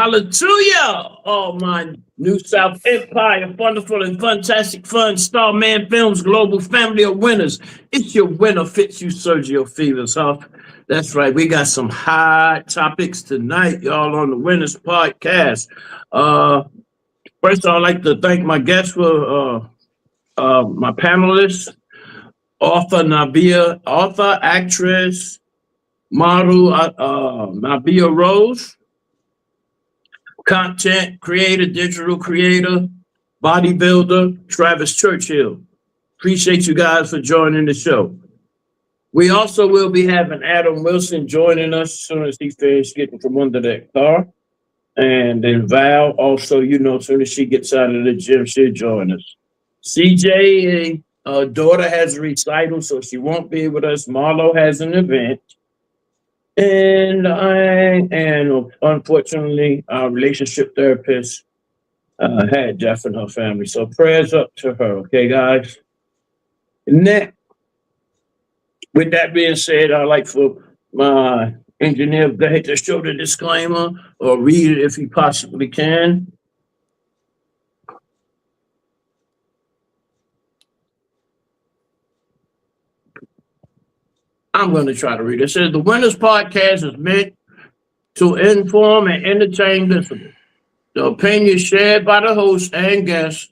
Hallelujah! Oh, my New South Empire, wonderful and fantastic fun, Starman Films, global family of winners. It's your winner, Fitzhugh Sergio Fevers Huff. That's right, we got some hot topics tonight, y'all, on the Winnas Podcast. First, I'd like to thank my guests for my panelists, author Nabia, author, actress, model Nabia Rose, content creator, digital creator, bodybuilder, Travis Churchill. Appreciate you guys for joining the show. We also will be having Adam Wilson joining us as soon as he finishes getting from under that car. And then Val, also, as soon as she gets out of the gym, she'll join us. CJ, daughter has a recital, so she won't be with us. Marlo has an event. And unfortunately, our relationship therapist had death in her family. So prayers up to her, okay, guys? Next, with that being said, I'd like for my engineer to go ahead to show the disclaimer or read it if he possibly can. I'm going to try to read it. It says, the Winnas Podcast is meant to inform and entertain listeners. The opinions shared by the host and guests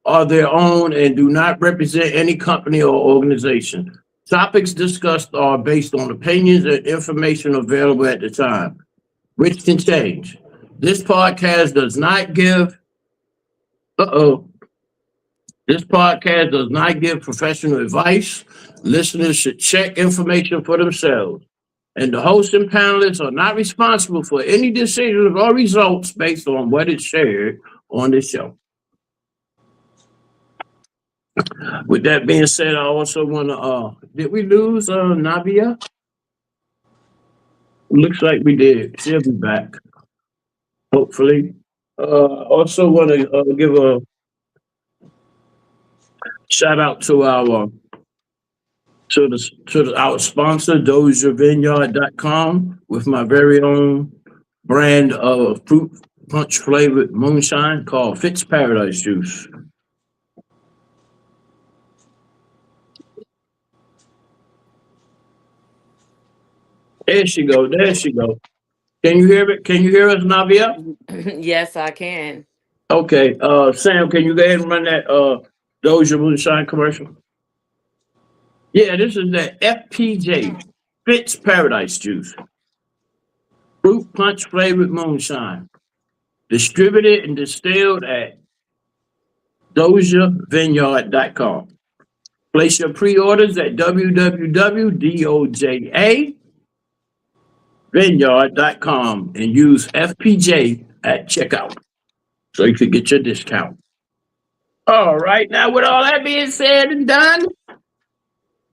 are their own and do not represent any company or organization. Topics discussed are based on opinions and information available at the time, which can change. This podcast does not give professional advice. Listeners should check information for themselves. And the host and panelists are not responsible for any decisions or results based on what is shared on this show. With that being said, I also want to, did we lose Nabia? Looks like we did. She'll be back, hopefully. Also want to give a shout out to our our sponsor, DojaVineyard.com, with my very own brand of fruit punch flavored moonshine called Fitz Paradise Juice. There she go. Can you hear it? Can you hear us, Navia? Yes, I can. Okay. Sam, can you go ahead and run that Doja Moonshine commercial? Yeah, this is that FPJ, Fitz Paradise Juice. Fruit punch flavored moonshine. Distributed and distilled at DojaVineyard.com. Place your pre-orders at www.DojaVineyard.com and use FPJ at checkout so you can get your discount. All right, now with all that being said and done,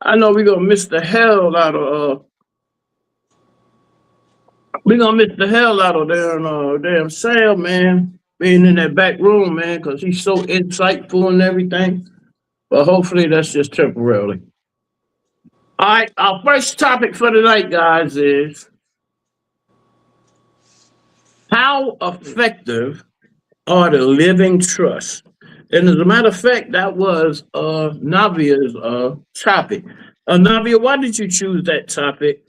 I know we're gonna miss the hell out of damn Sam, man, being in that back room, man, because he's so insightful and everything. But hopefully that's just temporarily. All right, our first topic for tonight, guys, is how effective are the living trusts? And as a matter of fact, that was Navia's topic. Navia, why did you choose that topic?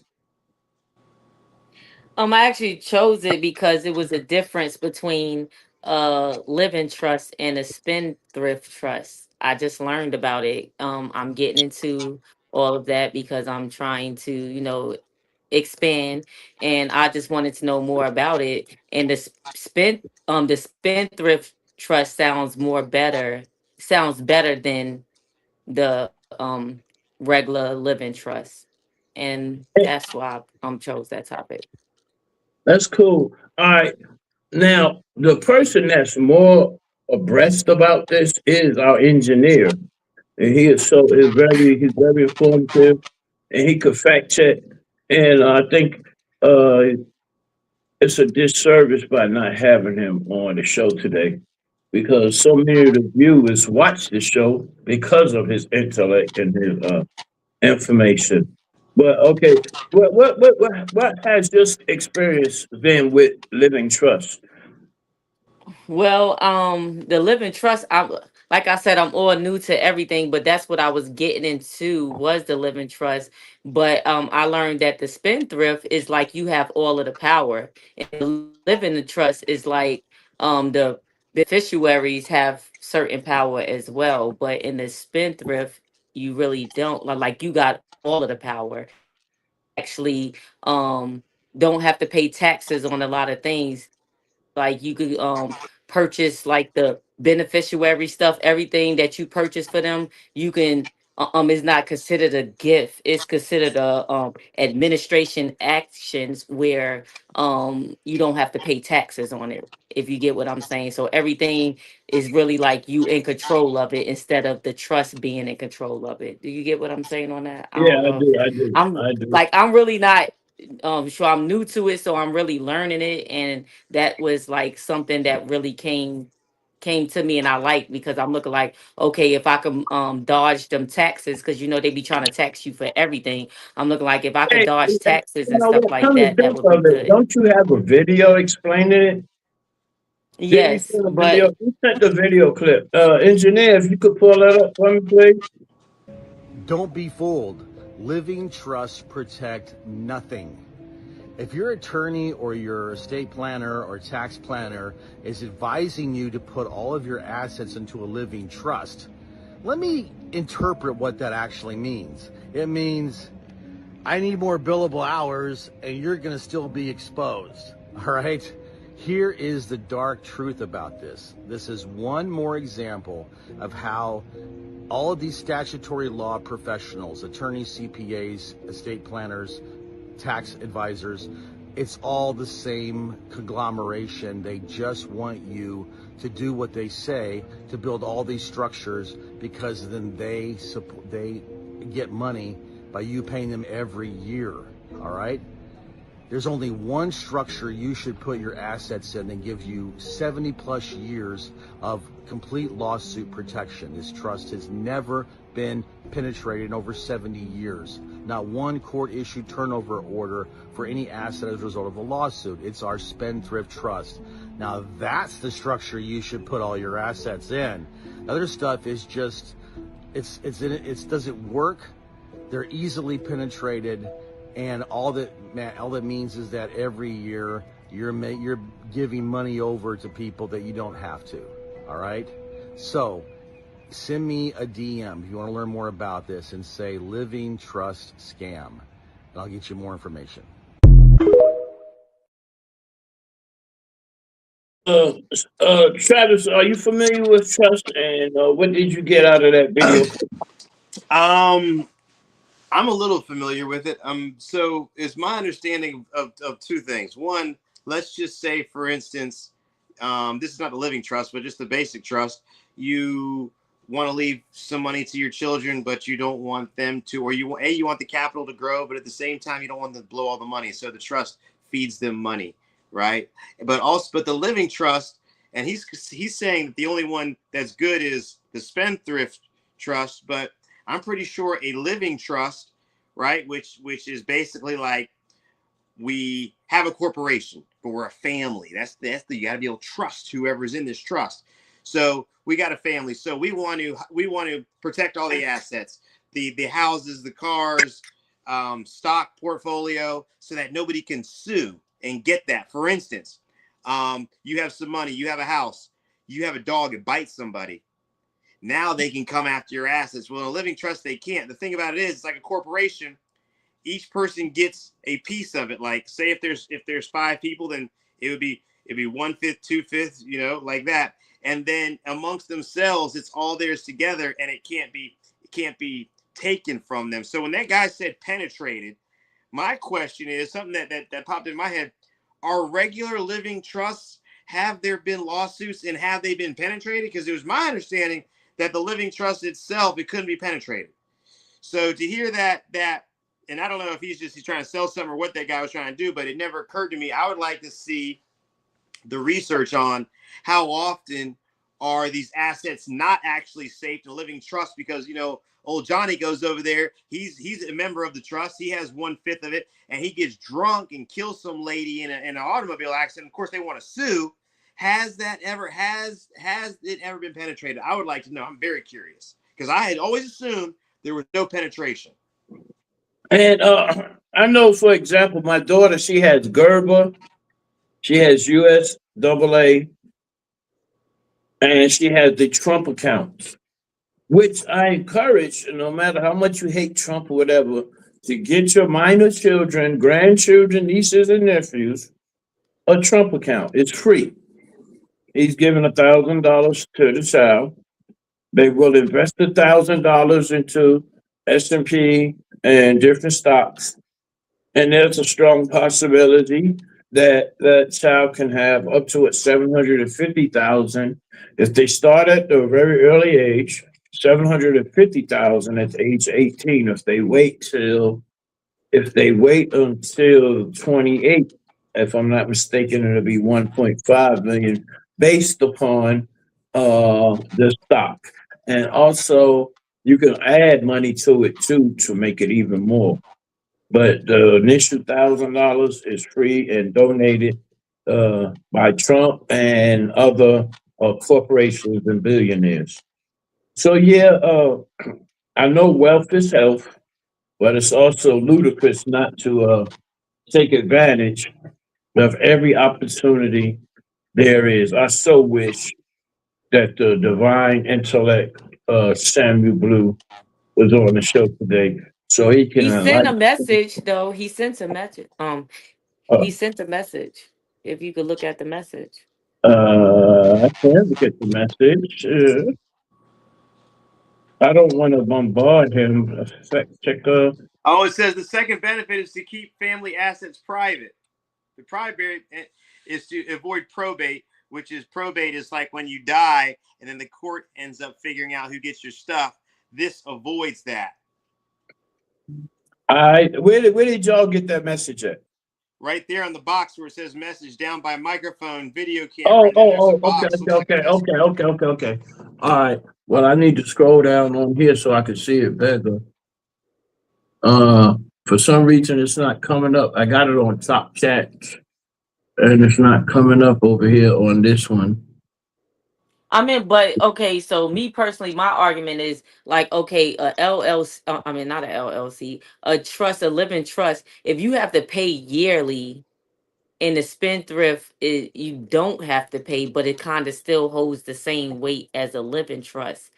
I actually chose it because it was a difference between a living trust and a spendthrift trust. I just learned about it. I'm getting into all of that because I'm trying to, expand, and I just wanted to know more about it. And the spendthrift trust sounds better than the regular living trust, and that's why I chose that topic. That's cool. All right. Now, the person that's more abreast about this is our engineer. And he's very informative, and he could fact check. And I think it's a disservice by not having him on the show today, because so many of the viewers watch the show because of his intellect and his information. But okay, what has your experience been with living trust? Well, the living trust, I like I said, I'm all new to everything, but that's what I was getting into was the living trust. But I learned that the spendthrift is like you have all of the power, and the living trust is like the beneficiaries have certain power as well. But in the spendthrift, you really don't like you got all of the power. You actually don't have to pay taxes on a lot of things, like you could purchase like the beneficiary stuff, everything that you purchase for them, you can is not considered a gift. It's considered a administration actions where you don't have to pay taxes on it, if you get what I'm saying. So everything is really like you in control of it instead of the trust being in control of it. Do you get what I'm saying on that? I Yeah, don't I know if do. I do. I'm I do. like I'm really not sure. I'm new to it, so I'm really learning it, and that was like something that really came to me and I like, because I'm looking like, okay, if I can dodge them taxes, because you know they be trying to tax you for everything. I'm looking like if I could Hey, dodge you taxes and know stuff what? like Come to that, that think would be of it, good. don't you have a video explaining it? Didn't you Yes, send a but video? You sent the video clip. Engineer, if you could pull that up for me, please. Don't be fooled. Living trusts protect nothing. If your attorney or your estate planner or tax planner is advising you to put all of your assets into a living trust, let me interpret what that actually means. It means I need more billable hours and you're going to still be exposed. All right? Here is the dark truth about this. This is one more example of how all of these statutory law professionals, attorneys, CPAs, estate planners, tax advisors, it's all the same conglomeration. They just want you to do what they say to build all these structures, because then they get money by you paying them every year. All right? There's only one structure you should put your assets in that gives you 70 plus years of complete lawsuit protection. This trust has never been penetrated in over 70 years. Not one court issued turnover order for any asset as a result of a lawsuit. It's our spendthrift trust. Now that's the structure you should put all your assets in. Other stuff is just, it doesn't work. They're easily penetrated. And all that means is that every year you're giving money over to people that you don't have to. All right. So send me a DM if you want to learn more about this and say living trust scam, and I'll get you more information. Uh, Travis, are you familiar with trust? And what did you get out of that video? Um, I'm a little familiar with it. So it's my understanding of two things. One, let's just say, for instance, this is not the living trust, but just the basic trust. You want to leave some money to your children, but you don't want them to, or you want the capital to grow, but at the same time, you don't want them to blow all the money. So the trust feeds them money, right? But the living trust, and he's saying that the only one that's good is the spendthrift trust, but I'm pretty sure a living trust, right, which is basically like we have a corporation, but we're a family. That's the you got to be able to trust whoever's in this trust. So we got a family. So we want to protect all the assets, the houses, the cars, stock portfolio, so that nobody can sue and get that. For instance, you have some money, you have a house, you have a dog that bites somebody. Now they can come after your assets. Well, in a living trust, they can't. The thing about it is, it's like a corporation. Each person gets a piece of it. Like, say if there's 5 people, then it'd be 1/5, 2/5, like that. And then amongst themselves, it's all theirs together, and it can't be taken from them. So when that guy said penetrated, my question is something that popped in my head: are regular living trusts, have there been lawsuits, and have they been penetrated? Because it was my understanding that the living trust itself, it couldn't be penetrated. So to hear that, and I don't know if he's trying to sell something or what that guy was trying to do, but it never occurred to me. I would like to see the research on how often are these assets not actually safe in a living trust, because old Johnny goes over there, he's a member of the trust, he has 1/5 of it, and he gets drunk and kills some lady in an automobile accident. Of course they want to sue, has it ever been penetrated? I would like to know. I'm very curious because I had always assumed there was no penetration. And I know, for example, my daughter, she has Gerber, she has USAA, and she has the Trump accounts, which I encourage, no matter how much you hate Trump or whatever, to get your minor children, grandchildren, nieces, and nephews a Trump account. It's free. He's giving $1,000 to the child. They will invest $1,000 into S&P and different stocks, and there's a strong possibility that that child can have up to 750,000 if they start at a very early age. 750,000 at age 18. If they wait until 28, if I'm not mistaken, it'll be 1.5 million based upon the stock. And also, you can add money to it too to make it even more. But the initial $1,000 is free and donated by Trump and other corporations and billionaires. So yeah, I know wealth is health, but it's also ludicrous not to take advantage of every opportunity there is. I so wish that the divine intellect, Samuel Blue, was on the show today, so he can He sent a enlighten. message though. He sent a message. Uh, He sent a message. If you could look at the message. I can look at the message. I don't want to bombard him. Fact checker. Oh, it says the second benefit is to keep family assets private. The primary is to avoid probate, which is probate is like when you die and then the court ends up figuring out who gets your stuff. This avoids that. Where did y'all get that message at? Right there on the box where it says message down by microphone, video camera. And then there's a Okay, box. okay. All right. Well, I need to scroll down on here so I can see it better. For some reason, it's not coming up. I got it on top chat, and it's not coming up over here on this one. I mean, but okay, so me personally, my argument is like, okay, a LLC, I mean, not a LLC, a trust, a living trust. If you have to pay yearly in the spendthrift, you don't have to pay, but it kind of still holds the same weight as a living trust.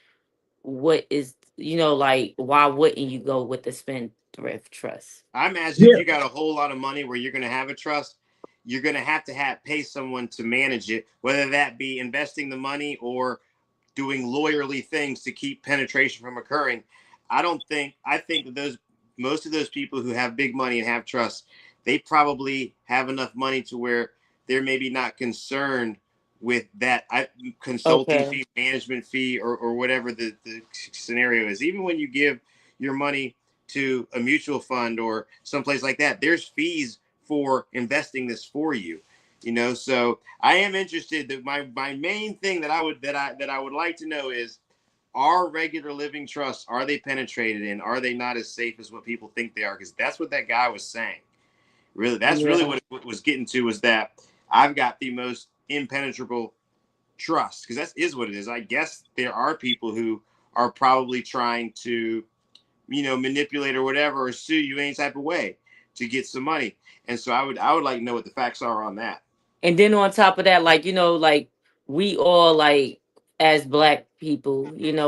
What is, like, why wouldn't you go with the spendthrift trust? I imagine if you got a whole lot of money where you're going to have a trust, you're going to have pay someone to manage it, whether that be investing the money or doing lawyerly things to keep penetration from occurring. I think that most of those people who have big money and have trusts, they probably have enough money to where they're maybe not concerned with that consulting Okay. fee, management fee, or whatever the scenario is. Even when you give your money to a mutual fund or someplace like that, there's fees for investing this for you. So I am interested. That my main thing that I would like to know is, are regular living trusts, are they penetrated, and are they not as safe as what people think they are? Because that's what that guy was saying. Really, that's really what it was getting to, was that I've got the most impenetrable trust, because that is what it is. I guess there are people who are probably trying to, manipulate or whatever, or sue you any type of way to get some money. And so I would like to know what the facts are on that. And then on top of that, like, like we all, like, as Black people,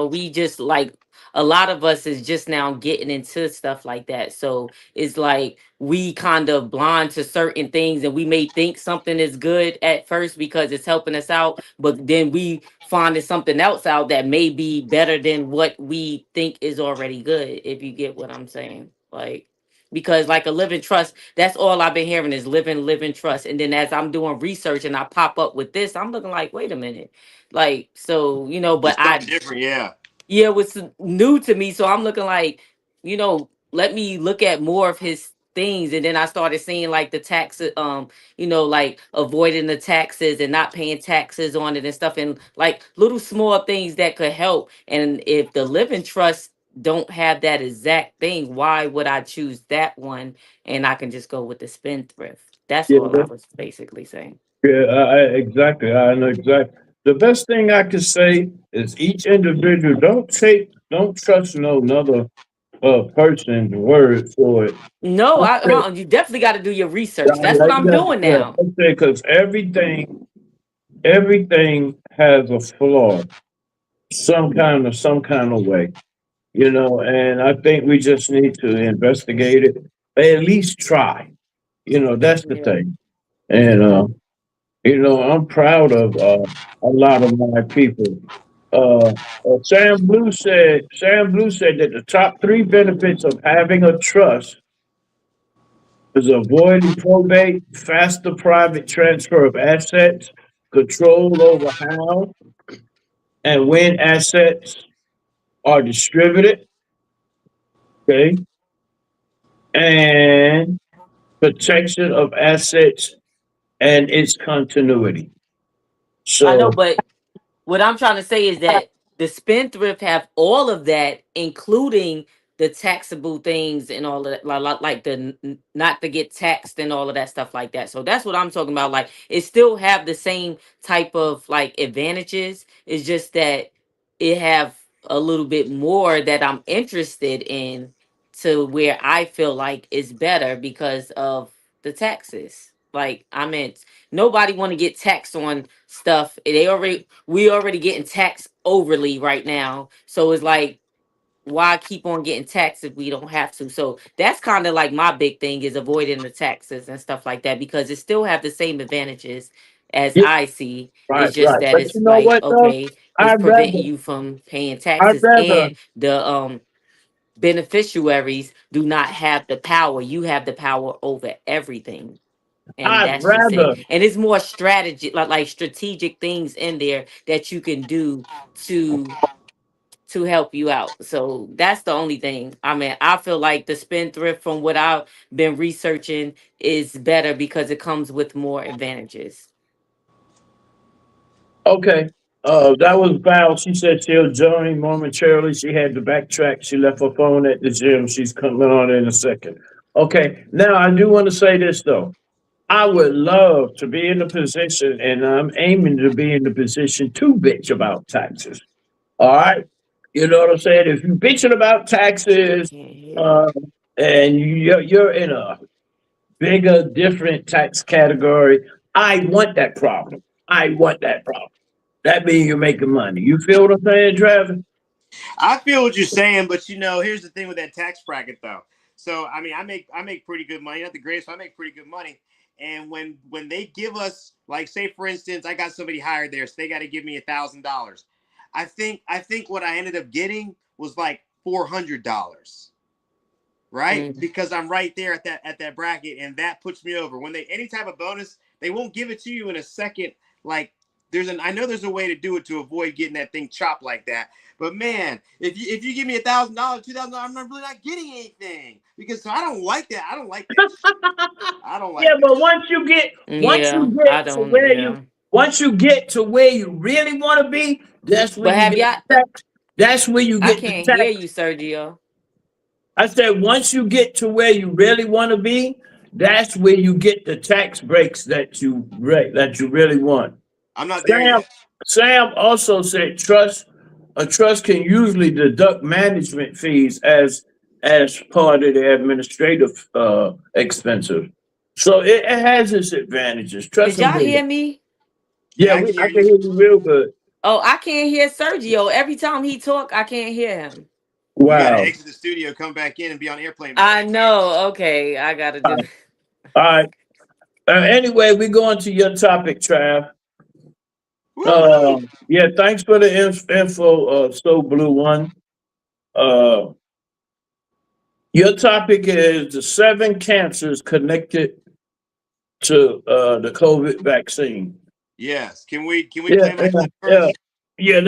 we just like, a lot of us is just now getting into stuff like that. So it's like we kind of blind to certain things, and we may think something is good at first because it's helping us out, but then we finding something else out that may be better than what we think is already good, if you get what I'm saying. Like, because like a living trust, that's all I've been hearing is living trust. And then as I'm doing research and I pop up with this, I'm looking like, wait a minute. Like, so, but It's something different, yeah. Yeah, it was new to me. So I'm looking like, let me look at more of his things. And then I started seeing like the taxes, like avoiding the taxes and not paying taxes on it and stuff, and like little small things that could help. And if the living trust don't have that exact thing, why would I choose that one and I can just go with the spendthrift? That's Yeah, all I was basically saying. Yeah, exactly. I know exactly. The best thing I could say is each individual don't trust no another person's word for it. No, Okay. you definitely got to do your Yeah, research. That's what I'm doing now. because everything has a flaw, some kind of way, and I think we just need to investigate it, at least try. That's the Yeah. thing. And I'm proud of a lot of my people. Sam Blue said that the top three benefits of having a trust is avoiding probate, faster private transfer of assets, control over how and when assets are distributed, okay, and protection of assets and its continuity. I know, So, but what I'm trying to say is that the spendthrift have all of that, including the taxable things and all of that, like the not to get taxed and all of that stuff like that. So that's what I'm talking about. Like it still have the same type of like advantages. It's just that it have a little bit more that I'm interested in to where I feel like it's better because of the taxes. Like I meant nobody want to get taxed on stuff. We already getting taxed overly right now. So it's like why keep on getting taxed if we don't have to? So that's kind of like my big thing is avoiding the taxes and stuff like that because it still have the same advantages as yeah, I see. right, It's just right. that But you it's know like what, though? okay, it's I'd preventing rather, you from paying I'd taxes rather, and the beneficiaries do not have the power. You have the power over everything, and I'd that's just it. rather, And it's more strategy, like strategic things in there that you can do to help you out. So that's the only thing. I mean, I feel like the spendthrift, from what I've been researching, is better because it comes with more advantages. okay. That was Val. She said she'll join momentarily. She had to backtrack. She left her phone at the gym. She's coming on in a second. Okay. Now I do want to say this though. I would love to be in the position, and I'm aiming to be in the position to bitch about taxes. All right. You know what I'm saying? If you're bitching about I taxes, can't hear you. uh, and you're in a bigger, different tax category, I want that problem. I want that problem. That means you're making money. You feel what I'm saying, Travis? I feel what you're saying, but here's the thing with that tax bracket though. So I mean, I make pretty good money, not the greatest, but I make pretty good money. And when they give us, like, say for instance, I got somebody hired there, so they got to give me $1,000. I think what I ended up getting was like $400, right? Mm. Because I'm right there at that bracket, and that puts me over. When they any type of bonus, they won't give it to you in a second. Like I know there's a way to do it to avoid getting that thing chopped like that. But man, if you give me $1,000, $2,000, I'm really not getting anything because I don't like that. I don't like that. I don't Yeah, like that. but Yeah, I don't. Yeah, once you get to where you really want to be, that's but when you have get y'all? the tax. That's where you I get the can't tax. hear you, Sergio. I said once you get to where you really want to be, that's where you get the tax breaks that you really want. I'm not there Sam yet. Sam also said a trust can usually deduct management fees as part of the administrative expenses. So it has its advantages. Trust Did and y'all believe. hear me? Yeah, Yeah, I can I hear can you. hear you real good. Oh, I can't hear Sergio. Every time he talk, I can't hear him. You got to Wow. exit the studio, come back in, and be on airplane mode. I know. Okay, I gotta do. All right. Anyway, we go on to your topic, Trav. Woo! Yeah, thanks for the info, So Blue One. Uh, your topic is the 7 cancers connected to the COVID vaccine. Yes. Can we Yeah, play my clip yeah. first? Yeah,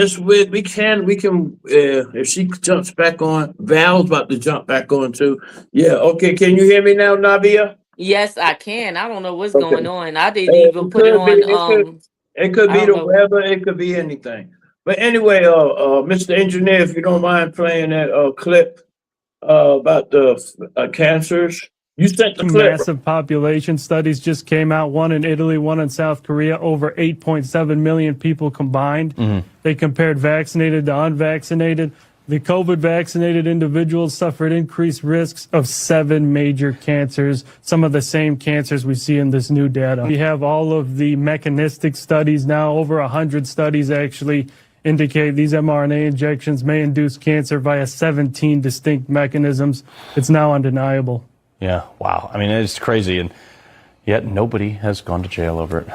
we can if she jumps back on, Val's about to jump back on too. Yeah, okay. Can you hear me now, Nabia? Yes, I can. I don't know what's Okay. going on. I didn't even It put it could be on. it could I be don't the know. weather, it could be anything. But anyway, Mr. Engineer, if you don't mind playing that clip about the cancers. You sent the clip. Massive population studies just came out, one in Italy, one in South Korea, over 8.7 million people combined. They compared vaccinated to unvaccinated. The COVID vaccinated individuals suffered increased risks of 7 major cancers, some of the same cancers we see in this new data. We have all of the mechanistic studies now, over 100 studies actually indicate these mRNA injections may induce cancer via 17 distinct mechanisms. It's now undeniable. Yeah, wow. I mean, it's crazy, and yet nobody has gone to jail over it.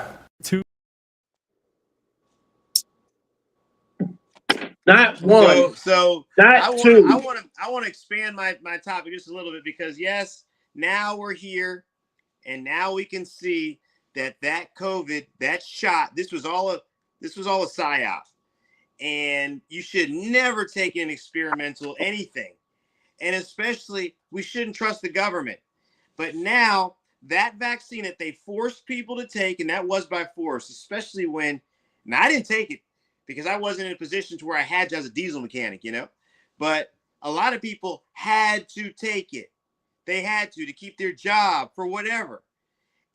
Not one. So Not I two. want to expand my topic just a little bit, because yes, now we're here, and now we can see that COVID, that shot, this was all a psyop, and you should never take an experimental anything, and especially we shouldn't trust the government. But now that vaccine that they forced people to take, and that was by force, especially when, and I didn't take it, because I wasn't in a position to where I had to as a diesel mechanic, but a lot of people had to take it. They had to keep their job for whatever.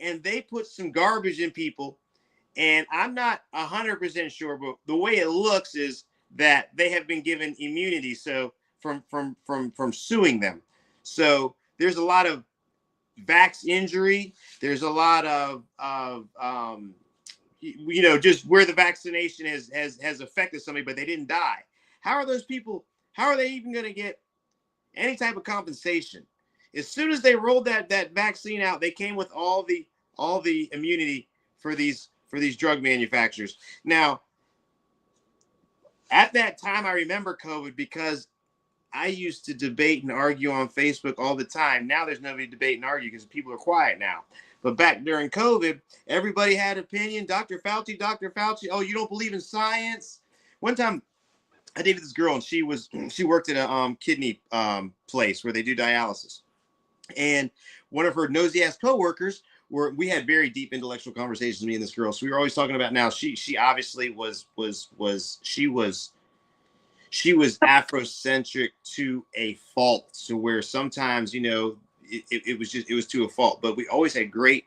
And they put some garbage in people. And I'm not 100% sure, but the way it looks is that they have been given immunity. So from suing them. So there's a lot of vax injury. There's a lot of just where the vaccination has affected somebody, but they didn't die. How are those people, how are they even going to get any type of compensation? As soon as they rolled that vaccine out, they came with all the immunity for these drug manufacturers. Now, at that time, I remember COVID because I used to debate and argue on Facebook all the time. Now there's nobody to debate and argue because people are quiet now. But back during COVID, everybody had opinion. Dr. Fauci. Oh, you don't believe in science? One time, I dated this girl, and she worked at a kidney place where they do dialysis. And one of her nosy ass coworkers, we had very deep intellectual conversations, me and this girl. So we were always talking about, now she obviously was Afrocentric to a fault, to where sometimes it was to a fault, but we always had great,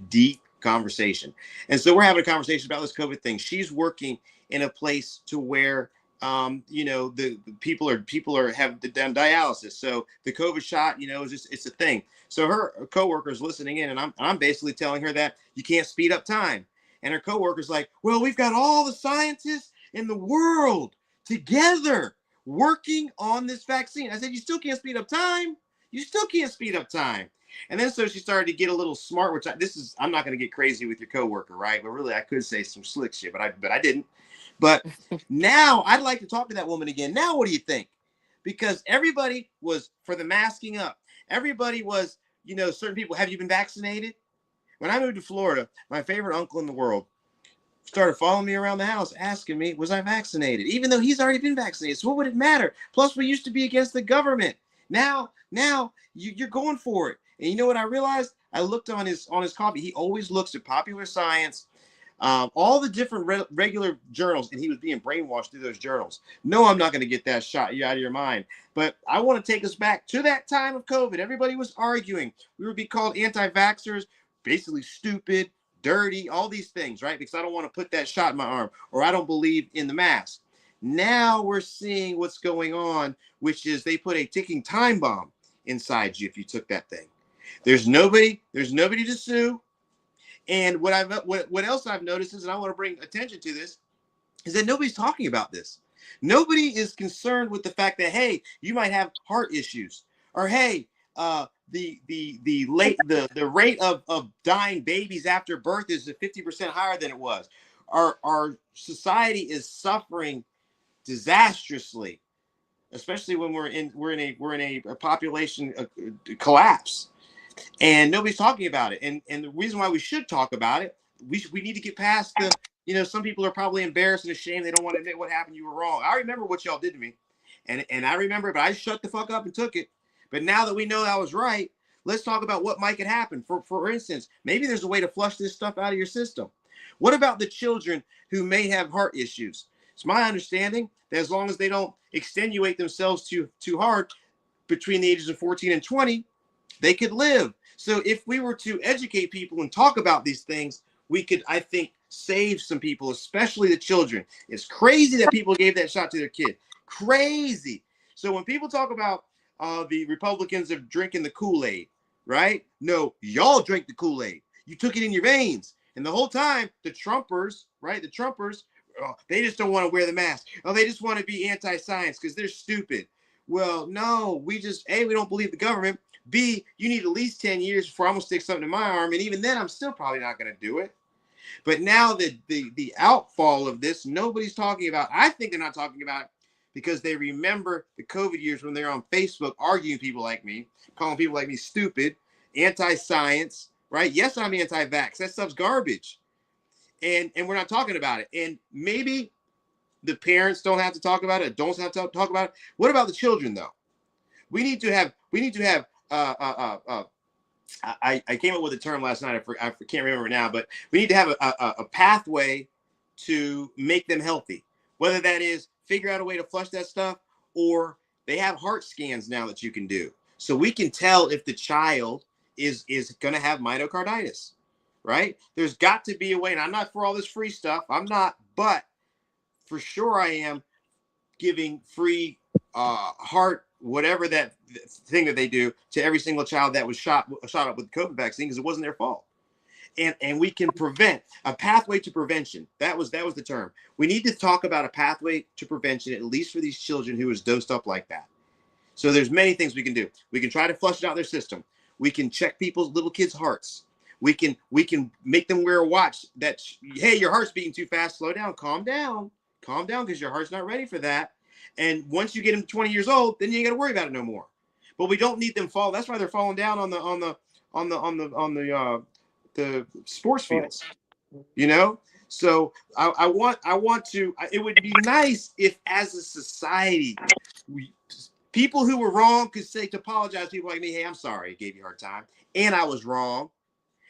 deep conversation. And so we're having a conversation about this COVID thing. She's working in a place to where, the people have done dialysis. So the COVID shot, it's a thing. So her coworker's listening in, and I'm basically telling her that you can't speed up time. And her coworker's like, well, we've got all the scientists in the world together working on this vaccine. I said, you still can't speed up time. You still can't speed up time. And then so she started to get a little smart, which I'm not going to get crazy with your coworker, right? But really, I could say some slick shit, but I didn't. But now I'd like to talk to that woman again. Now, what do you think? Because everybody was for the masking up. Everybody was, certain people, have you been vaccinated? When I moved to Florida, my favorite uncle in the world started following me around the house, asking me, was I vaccinated? Even though he's already been vaccinated. So what would it matter? Plus, we used to be against the government. Now you're going for it. And you know what I realized? I looked on his coffee. He always looks at Popular Science, all the different regular journals, and he was being brainwashed through those journals. No, I'm not going to get that shot. You out of your mind. But I want to take us back to that time of COVID. Everybody was arguing. We would be called anti-vaxxers, basically stupid, dirty, all these things, right? Because I don't want to put that shot in my arm, or I don't believe in the mask. Now we're seeing what's going on, which is they put a ticking time bomb inside you if you took that thing. There's nobody to sue. And what else I've noticed is, and I want to bring attention to this, is that nobody's talking about this. Nobody is concerned with the fact that, hey, you might have heart issues, or hey, the rate of dying babies after birth is 50% higher than it was. Our society is suffering disastrously, especially when we're in a population collapse, and nobody's talking about it. And the reason why we should talk about it, we need to get past the, some people are probably embarrassed and ashamed. They don't want to admit what happened. You were wrong. I remember what y'all did to me, and I remember, but I shut the fuck up and took it. But now that we know I was right, let's talk about what might could happen. For instance, maybe there's a way to flush this stuff out of your system. What about the children who may have heart issues? It's my understanding that as long as they don't extenuate themselves too hard between the ages of 14 and 20, They could live. So if we were to educate people and talk about these things, we could, I think, save some people, especially the children. It's crazy that people gave that shot to their kid. Crazy. So when people talk about the Republicans are drinking the Kool-Aid, right? No, y'all drink the Kool-Aid. You took it in your veins. And the whole time, the Trumpers, right? The Trumpers, they just don't want to wear the mask. Oh, they just want to be anti-science because they're stupid. Well, no, we just, A, we don't believe the government. B, you need at least 10 years before I'm going to stick something in my arm. And even then, I'm still probably not going to do it. But now the outfall of this, nobody's talking about. I think they're not talking about it because they remember the COVID years when they're on Facebook arguing with people like me, calling people like me stupid, anti-science, right? Yes, I'm anti-vax. That stuff's garbage. And we're not talking about it. And maybe the parents don't have to talk about it, don't have to talk about it. What about the children, though? We need to have I came up with a term last night. I can't remember now, but we need to have a pathway to make them healthy. Whether that is figure out a way to flush that stuff, or they have heart scans now that you can do. So we can tell if the child is going to have myocarditis, right? There's got to be a way, and I'm not for all this free stuff. I'm not, but for sure I am giving free heart, whatever that thing that they do to every single child that was shot up with the COVID vaccine because it wasn't their fault. And we can prevent a pathway to prevention. That was the term. We need to talk about a pathway to prevention, at least for these children who is dosed up like that. So there's many things we can do. We can try to flush it out their system. We can check people's little kids' hearts. We can make them wear a watch that, hey, your heart's beating too fast. Slow down, calm down, because your heart's not ready for that. And once you get them to 20 years old, then you ain't got to worry about it no more. But we don't need them fall. That's why they're falling down on the sports fields, you know. So I want to. It would be nice if, as a society, people who were wrong could say to apologize. People like me, hey, I'm sorry, I gave you a hard time, and I was wrong.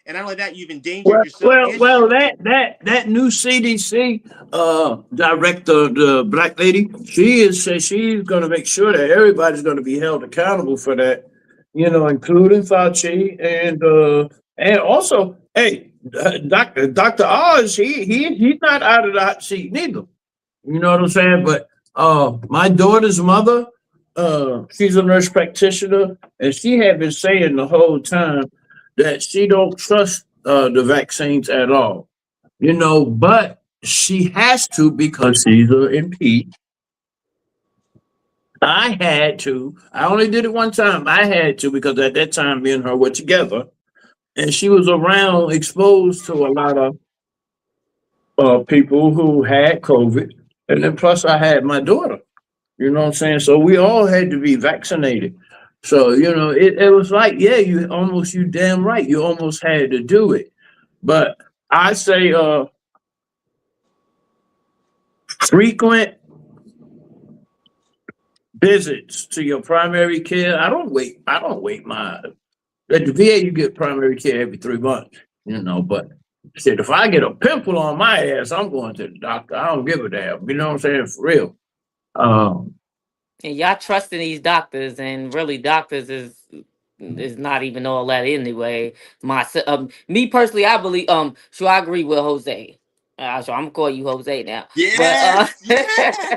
And not only that, you've endangered yourself. Well, that new CDC director, the black lady, she's going to make sure that everybody's going to be held accountable for that, you know, including Fauci and also, hey, Dr. Oz, he's not out of the hot seat neither. You know what I'm saying? But my daughter's mother, she's a nurse practitioner, and she had been saying the whole time that she don't trust the vaccines at all, you know, but she has to because she's an MP. I had to. I only did it one time. I had to because at that time me and her were together, and she was around exposed to a lot of people who had COVID, and then plus I had my daughter. You know what I'm saying? So we all had to be vaccinated. So, you know, it was like, yeah, you damn right. You almost had to do it. But I say frequent visits to your primary care. I don't wait my at the VA you get primary care every 3 months, you know, but shit, if I get a pimple on my ass, I'm going to the doctor. I don't give a damn. You know what I'm saying? For real. And y'all trusting these doctors, and really doctors is not even all that anyway. Me personally, I believe so I agree with Jose. So I'm gonna call you Jose now. Yes, yes.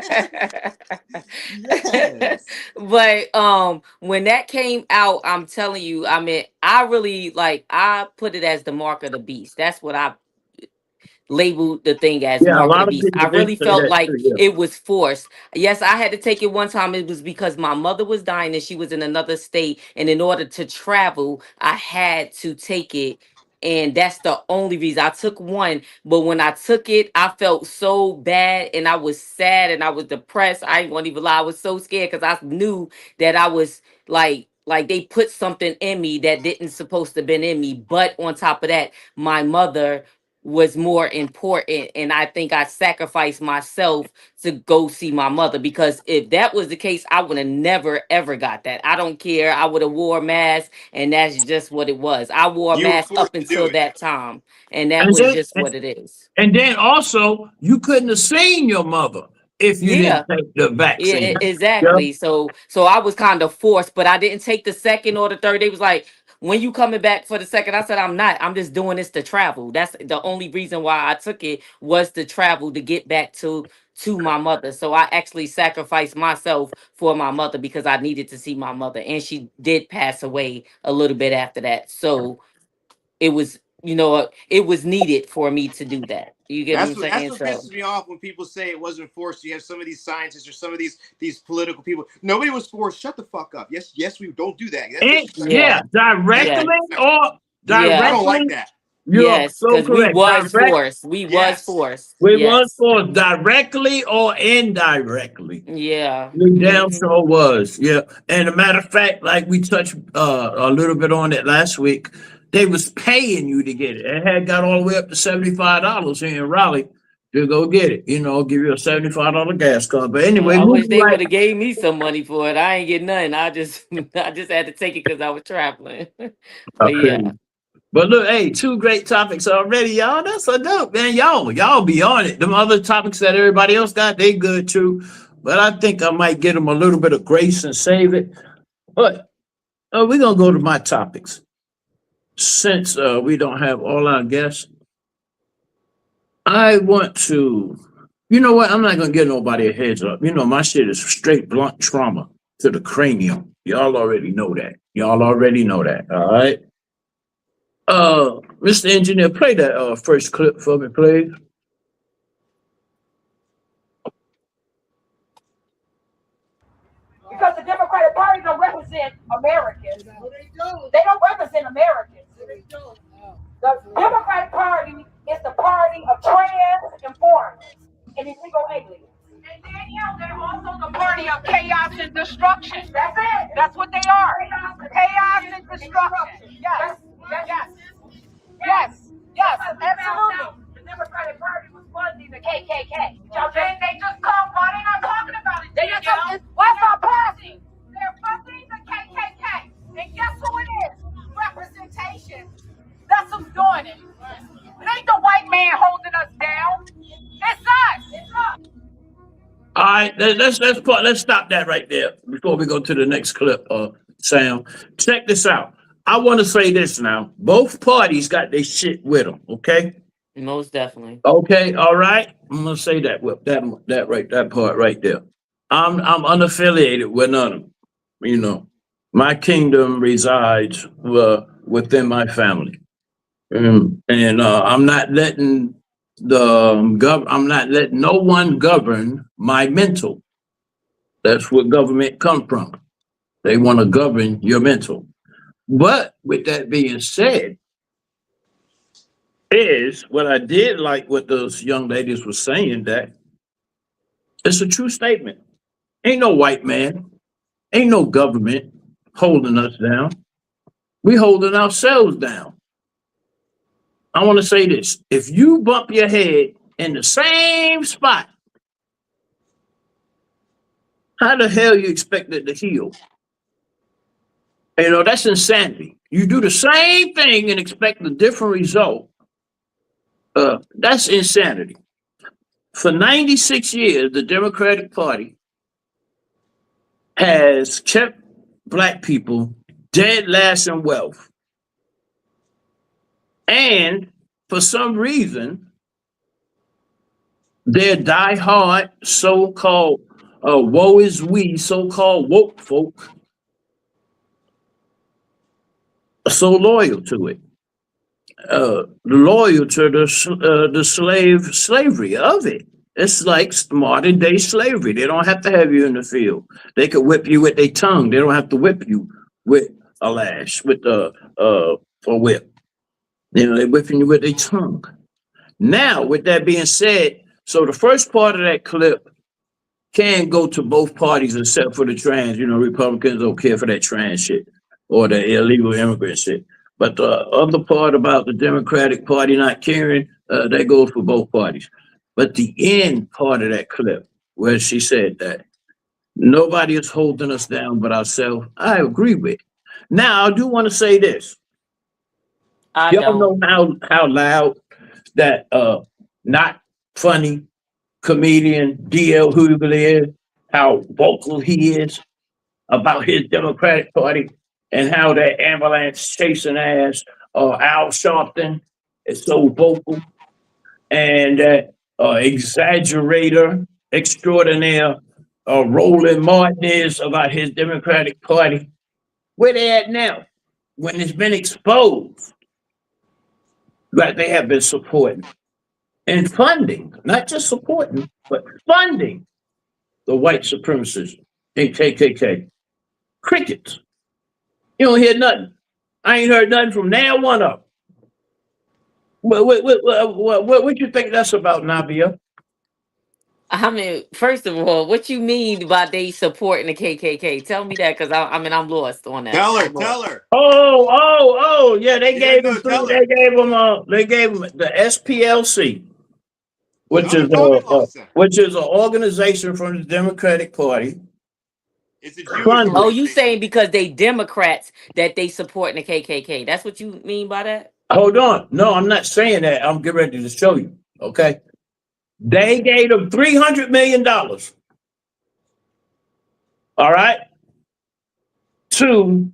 But when that came out, I'm telling you, I mean, I really I put it as the mark of the beast. That's what I labeled the thing as, yeah, a mark of lot the of beast. people I really did say felt that like too, yeah. it was forced. Yes, I had to take it one time. It was because my mother was dying and she was in another state. And in order to travel, I had to take it. And that's the only reason I took one. But when I took it, I felt so bad and I was sad and I was depressed. I ain't gonna even lie. I was so scared because I knew that I was like they put something in me that didn't supposed to have been in me. But on top of that, my mother was more important, and I think I sacrificed myself to go see my mother, because if that was the case, I would have never ever got that. I don't care. I would have wore a mask, and that's just what it was. I wore a You were mask forced up to do until it. that time, and that And was then, just what it is. and then also you couldn't have seen your mother if you Yeah. didn't take the vaccine. Exactly. So I was kind of forced, but I didn't take the second or the third. They was like, when you coming back for the second? I said, I'm not. I'm just doing this to travel. That's the only reason why I took it, was to travel, to get back to my mother. So I actually sacrificed myself for my mother because I needed to see my mother, and she did pass away a little bit after that. So it was, it was needed for me to do that. You get what I'm That's saying? what So pisses me off when people say it wasn't forced. You have some of these scientists or some of these political people. Nobody was forced. Shut the fuck up. Yes, we don't do that. That's And disrespectful. yeah. directly Yeah. or Yeah. I don't like directly. that. You're Yes, so because we correct. was Direct. forced. We was Yes. forced. We was Yes. forced directly or indirectly. Yeah. We damn Mhm. sure was. Yeah. And a matter of fact, like we touched a little bit on it last week, they was paying you to get it. It had got all the way up to $75 here in Raleigh to go get it. You know, give you a $75 gas card. But anyway, I wish moving they right. would have gave me some money for it. I ain't get nothing. I just I just had to take it because I was traveling. But Okay. yeah. But look, hey, two great topics already, y'all. That's so dope, man. Y'all be on it. Them other topics that everybody else got, they good too. But I think I might get them a little bit of grace and save it. But we're gonna go to my topics. Since we don't have all our guests, I want to, you know what? I'm not gonna give nobody a heads up. You know, my shit is straight blunt trauma to the cranium. Y'all already know that. All right. Mr. Engineer, play that first clip for me, please. Because the Democratic Party don't represent Americans. They don't represent Americans. The Democratic Party is the party of trans and foreigners and illegal aliens. And Danielle, they're also the party of chaos and destruction. That's it. That's what they are. Chaos and destruction. Yes. Absolutely. The Democratic Party was funding the KKK. They just come. Why they not talking about it? They just what's our party? They're funding the KKK. And guess who it is? Representation. That's who's doing it. It ain't the white man holding us down. It's us. All right, let's stop that right there before we go to the next clip. Sam, check this out. I want to say this now. Both parties got their shit with them. Okay. Most definitely. Okay. All right. I'm gonna say that with that part right there. I'm unaffiliated with none of them. You know, my kingdom resides within my family, and I'm not letting I'm not letting no one govern my mental. That's where government come from. They want to govern your mental. But with that being said, is what I did like what those young ladies were saying, that it's a true statement. Ain't no white man, ain't no government holding us down. We holding ourselves down. I want to say this. If you bump your head in the same spot, how the hell you expect it to heal? You know, that's insanity. You do the same thing and expect a different result. That's insanity. For 96 years, the Democratic Party has kept Black people dead last in wealth. And for some reason, their diehard so-called woe is we, so-called woke folk are so loyal to it. Loyal to the slavery of it. It's like modern day slavery. They don't have to have you in the field. They could whip you with their tongue. They don't have to whip you with a lash, with a whip. You know, they're whipping you with their tongue. Now, with that being said, so the first part of that clip can go to both parties except for the trans. You know, Republicans don't care for that trans shit or the illegal immigrant shit. But the other part about the Democratic Party not caring, that goes for both parties. But the end part of that clip, where she said that nobody is holding us down but ourselves, I agree with. Now, I do want to say this. I Y'all don't. know how loud that not funny comedian D.L. Hoover is, how vocal he is about his Democratic Party and how that ambulance chasing ass Al Sharpton is so vocal, and that exaggerator extraordinaire Roland Martin is about his Democratic Party. Where they at now? When it's been exposed that they have been supporting and funding, not just supporting, but funding the white supremacists and KKK. Crickets. You don't hear nothing. I ain't heard nothing from now one up. What you think that's about, Nabia? I mean, first of all, what you mean by they supporting the KKK? Tell me that, because I'm lost on that. Tell her, I'm lost. tell her. Oh, yeah, they You gave gotta him go tell they gave him the SPLC, which is which is an organization from the Democratic Party. It's a Jewish Funded. Oh, you organization. saying because they Democrats that they supporting the KKK? That's what you mean by that? Hold on. No, I'm not saying that. I'm getting ready to show you. Okay. They gave them $300 million. All right. To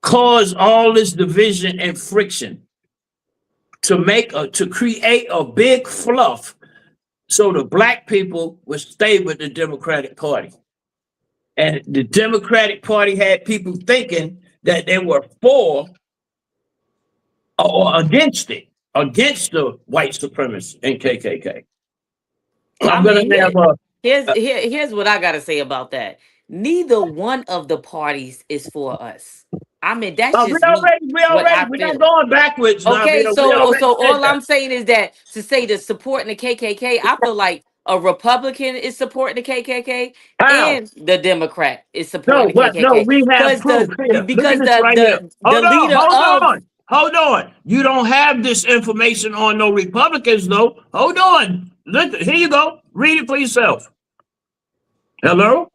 cause all this division and friction, to create a big fluff so the black people would stay with the Democratic Party. And the Democratic Party had people thinking that they were for or against it, against the white supremacists and KKK. Here's what I gotta say about that. Neither one of the parties is for us. I mean, that's just we're not going backwards. Okay, Navita. so all I'm saying is that to say the supporting the KKK, I feel like a Republican is supporting the KKK and the Democrat is supporting the KKK. No, we have proof here. Because Hold on. You don't have this information on no Republicans, though. Hold on. Here you go. Read it for yourself. Hello?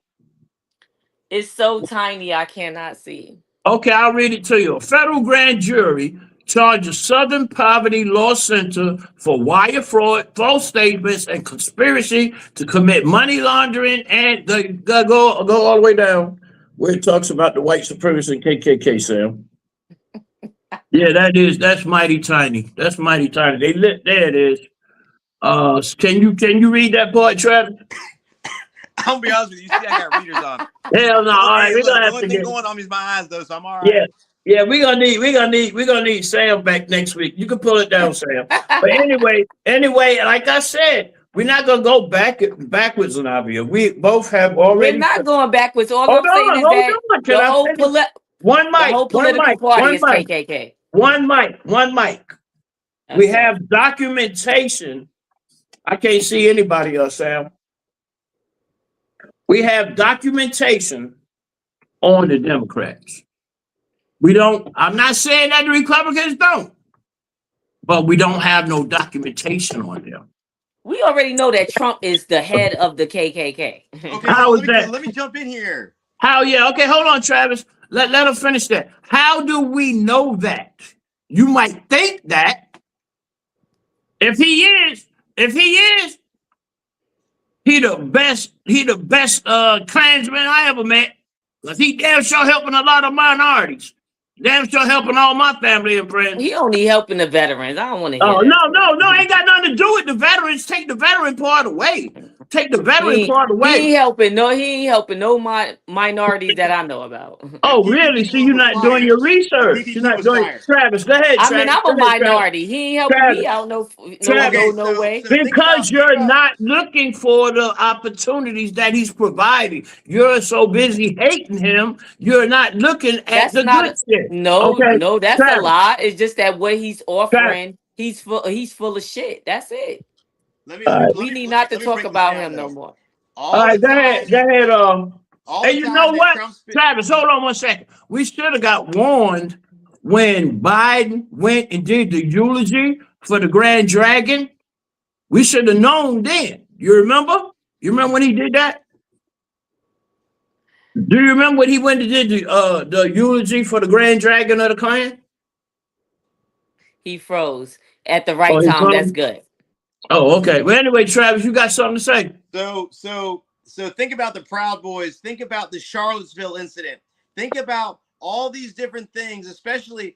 It's so tiny I cannot see. Okay, I'll read it to you. A federal grand jury charges Southern Poverty Law Center for wire fraud, false statements, and conspiracy to commit money laundering, and go all the way down where it talks about the white supremacists and KKK, Sam. Yeah, that's mighty tiny. That's mighty tiny. There it is. Can you read that part, Travis? I'll be honest with you. You see, I got readers on. Hell no. All right, we're gonna have the to only get. thing going on is my eyes, though, so I'm all right. Yeah, we're gonna need Sam back next week. You can pull it down, Sam. But anyway, like I said, we're not gonna go backwards in Avia. We both have already. We're not going backwards. All I'm saying is that the whole political party is KKK. One mic. Okay. We have documentation. I can't see anybody else, Sam. We have documentation on the Democrats. We don't, I'm not saying that the Republicans don't, but we don't have no documentation on them. We already know that Trump is the head of the KKK. Okay, How is that? Let me jump in here. How, yeah, okay, hold on, Travis. Let him finish that. How do we know that? You might think that if he is, he the best Klansman I ever met. Because he damn sure helping a lot of minorities. Damn sure helping all my family and friends. He only helping the veterans. I don't want to hear that. No, ain't got nothing to do with the veterans. Take the veteran part away. Take the veteran part away. He ain't helping no minorities that I know about. Oh, really? See, you're not doing your research. You're not doing it. Travis, go ahead, Travis. I mean, I'm a minority. He ain't helping me out no way. Because you're not looking for the opportunities that he's providing. You're so busy hating him, you're not looking at the good shit. No, that's a lie. It's just that what he's offering, he's full of shit. That's it. We need not to talk about him no more. All right, go ahead. Hey, you know what, Travis? Hold on 1 second. We should have got warned when Biden went and did the eulogy for the Grand Dragon. We should have known then. You remember? You remember when he did that? Do you remember when he went and did the eulogy for the Grand Dragon of the Klan? He froze at the right time. That's good. Oh, okay. Well, anyway, Travis, you got something to say? So think about the Proud Boys. Think about the Charlottesville incident. Think about all these different things, especially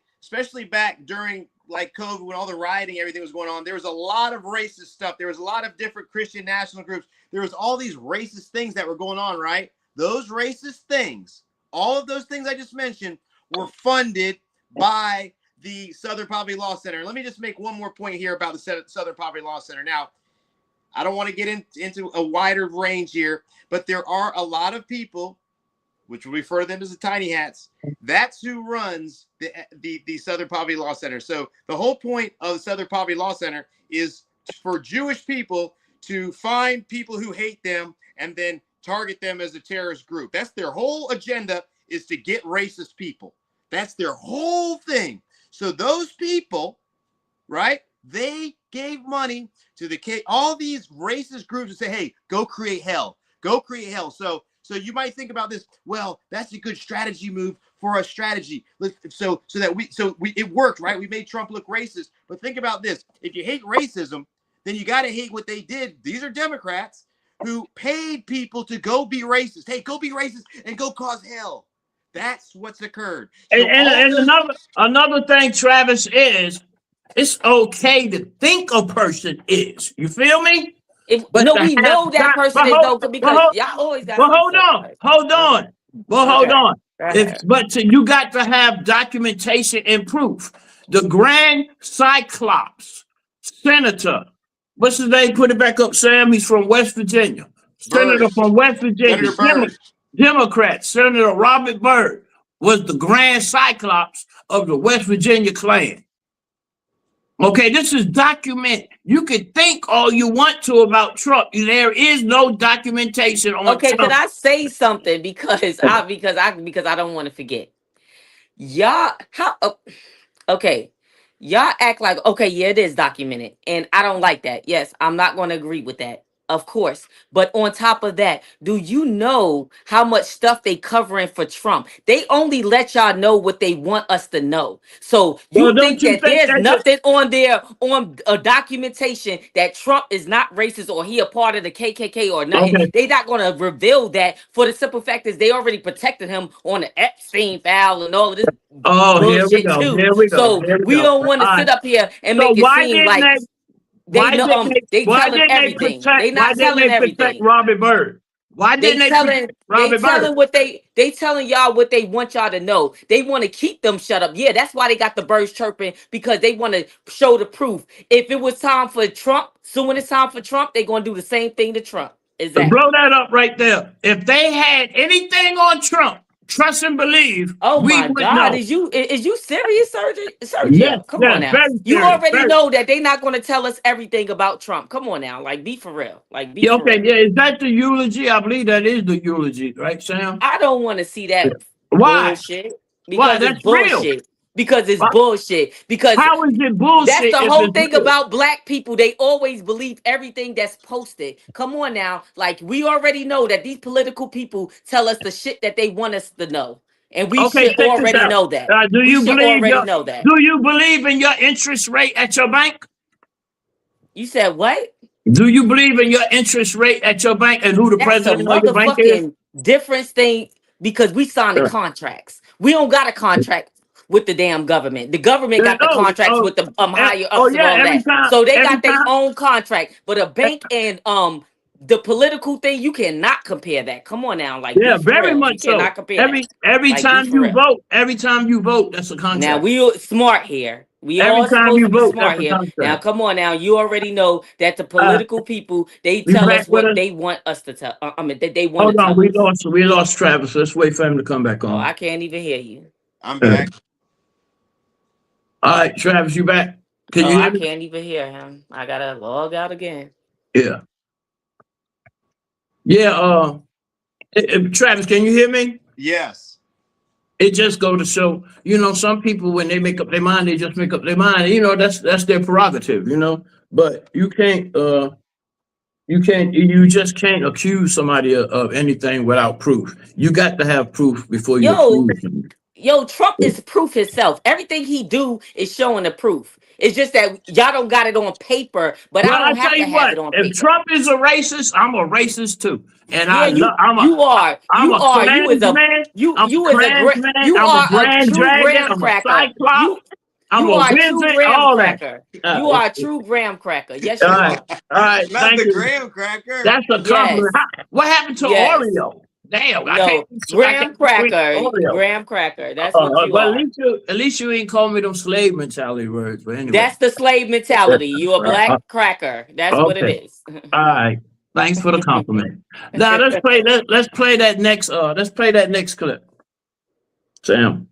back during like COVID when all the rioting, everything was going on. There was a lot of racist stuff. There was a lot of different Christian national groups. There was all these racist things that were going on, right? Those racist things, all of those things I just mentioned, were funded by the Southern Poverty Law Center. Let me just make one more point here about the Southern Poverty Law Center. Now, I don't want to get into a wider range here, but there are a lot of people, which we refer to them as the tiny hats. That's who runs the Southern Poverty Law Center. So the whole point of the Southern Poverty Law Center is for Jewish people to find people who hate them and then target them as a terrorist group. That's their whole agenda, is to get racist people. That's their whole thing. So those people, right, they gave money to all these racist groups and say, hey, go create hell. Go create hell. So you might think about this. Well, that's a good strategy move for a strategy. So it worked, right? We made Trump look racist. But think about this. If you hate racism, then you got to hate what they did. These are Democrats who paid people to go be racist. Hey, go be racist and go cause hell. That's what's occurred. So And another thing, Travis, is it's okay to think a person is. You feel me? We know that person is though, because y'all always got. Well, hold on. You got to have documentation and proof. The Grand Cyclops Senator, what's his name? Put it back up, Sam. He's from West Virginia. Senator from West Virginia. Democrat, Senator Robert Byrd, was the Grand Cyclops of the West Virginia Klan. Okay, this is document. You can think all you want to about Trump. There is no documentation on Okay, Trump. can I say something because I don't want to forget. Y'all y'all act like it is documented, and I don't like that. Yes, I'm not going to agree with that. Of course. But on top of that, do you know how much stuff they covering for Trump? They only let y'all know what they want us to know. So think there's nothing on there on a documentation that Trump is not racist or he a part of the KKK or nothing. Okay. They not going to reveal that for the simple fact is they already protected him on the Epstein file and all of this. Here we go. Too. Here we go. So we don't want to sit up here and make it seem like they telling everything. They not telling everything. Robert Byrd. Why didn't they protect Robert Byrd? They telling y'all what they want y'all to know. They want to keep them shut up. Yeah, that's why they got the birds chirping, because they want to show the proof. If it was time for Trump, soon it's time for Trump, they're going to do the same thing to Trump. Exactly. Blow that up right there. If they had anything on Trump, trust and believe. Oh my God! Know. Is you serious, Sergio? Yes, Come on now. You already know that they're not going to tell us everything about Trump. Come on now, like be for real. Like be for real. Yeah. Is that the eulogy? I believe that is the eulogy, right, Sam? I don't want to see that. Why? Bullshit. Because it's bullshit. Real. Because it's bullshit. Because how is it bullshit? That's the whole thing about black people. They always believe everything that's posted. Come on now. Like, we already know that these political people tell us the shit that they want us to know. And we should already know that. Do you believe in your interest rate at your bank? You said what? Do you believe in your interest rate at your bank and who the president of your bank is? Different thing, because we signed the contracts. We don't got a contract with the damn government. The government got the contracts with the higher ups and all that. So they got their own contract. But a bank and the political thing, you cannot compare that. Come on now. Like, very much so. Every time you vote, that's a contract. Now we smart here. We all supposed to be smart here. Now come on now. You already know that the political people, they tell us what they want us to tell. That they want to tell us. We lost Travis. Let's wait for him to come back on. Oh, I can't even hear you. I'm back. All right, Travis, you back? Can you hear me? I can't even hear him. I gotta log out again. Yeah. Travis, can you hear me? Yes. It just go to show, some people, when they make up their mind, they just make up their mind. That's their prerogative, But you just can't accuse somebody of anything without proof. You got to have proof before you accuse them. Trump is proof himself. Everything he do is showing the proof. It's just that y'all don't got it on paper, but Well, I I don't have tell to you have it what, on if paper. Trump is a racist, I'm a racist too. And Yeah, you are. I'm You a are. You is a Klansman. you I'm you a is a great. Klansman. You I'm a are a Grand true Dragon. graham I'm a cracker. Cyclops. I'm You a are a true wizard. graham All that. cracker. You are a true graham cracker. Yes, All you right. are. All right. Not Thank the you. graham cracker. That's a Yes. compliment. What happened to Yes. Oreo? Damn, I No, can't graham drink cracker. Oreo. Graham cracker. That's what you But are. at least you ain't call me them slave mentality words. But anyway. That's the slave mentality. You a black cracker. That's what it Okay. is. All right. Thanks for the compliment. Now let's play that next clip. Sam.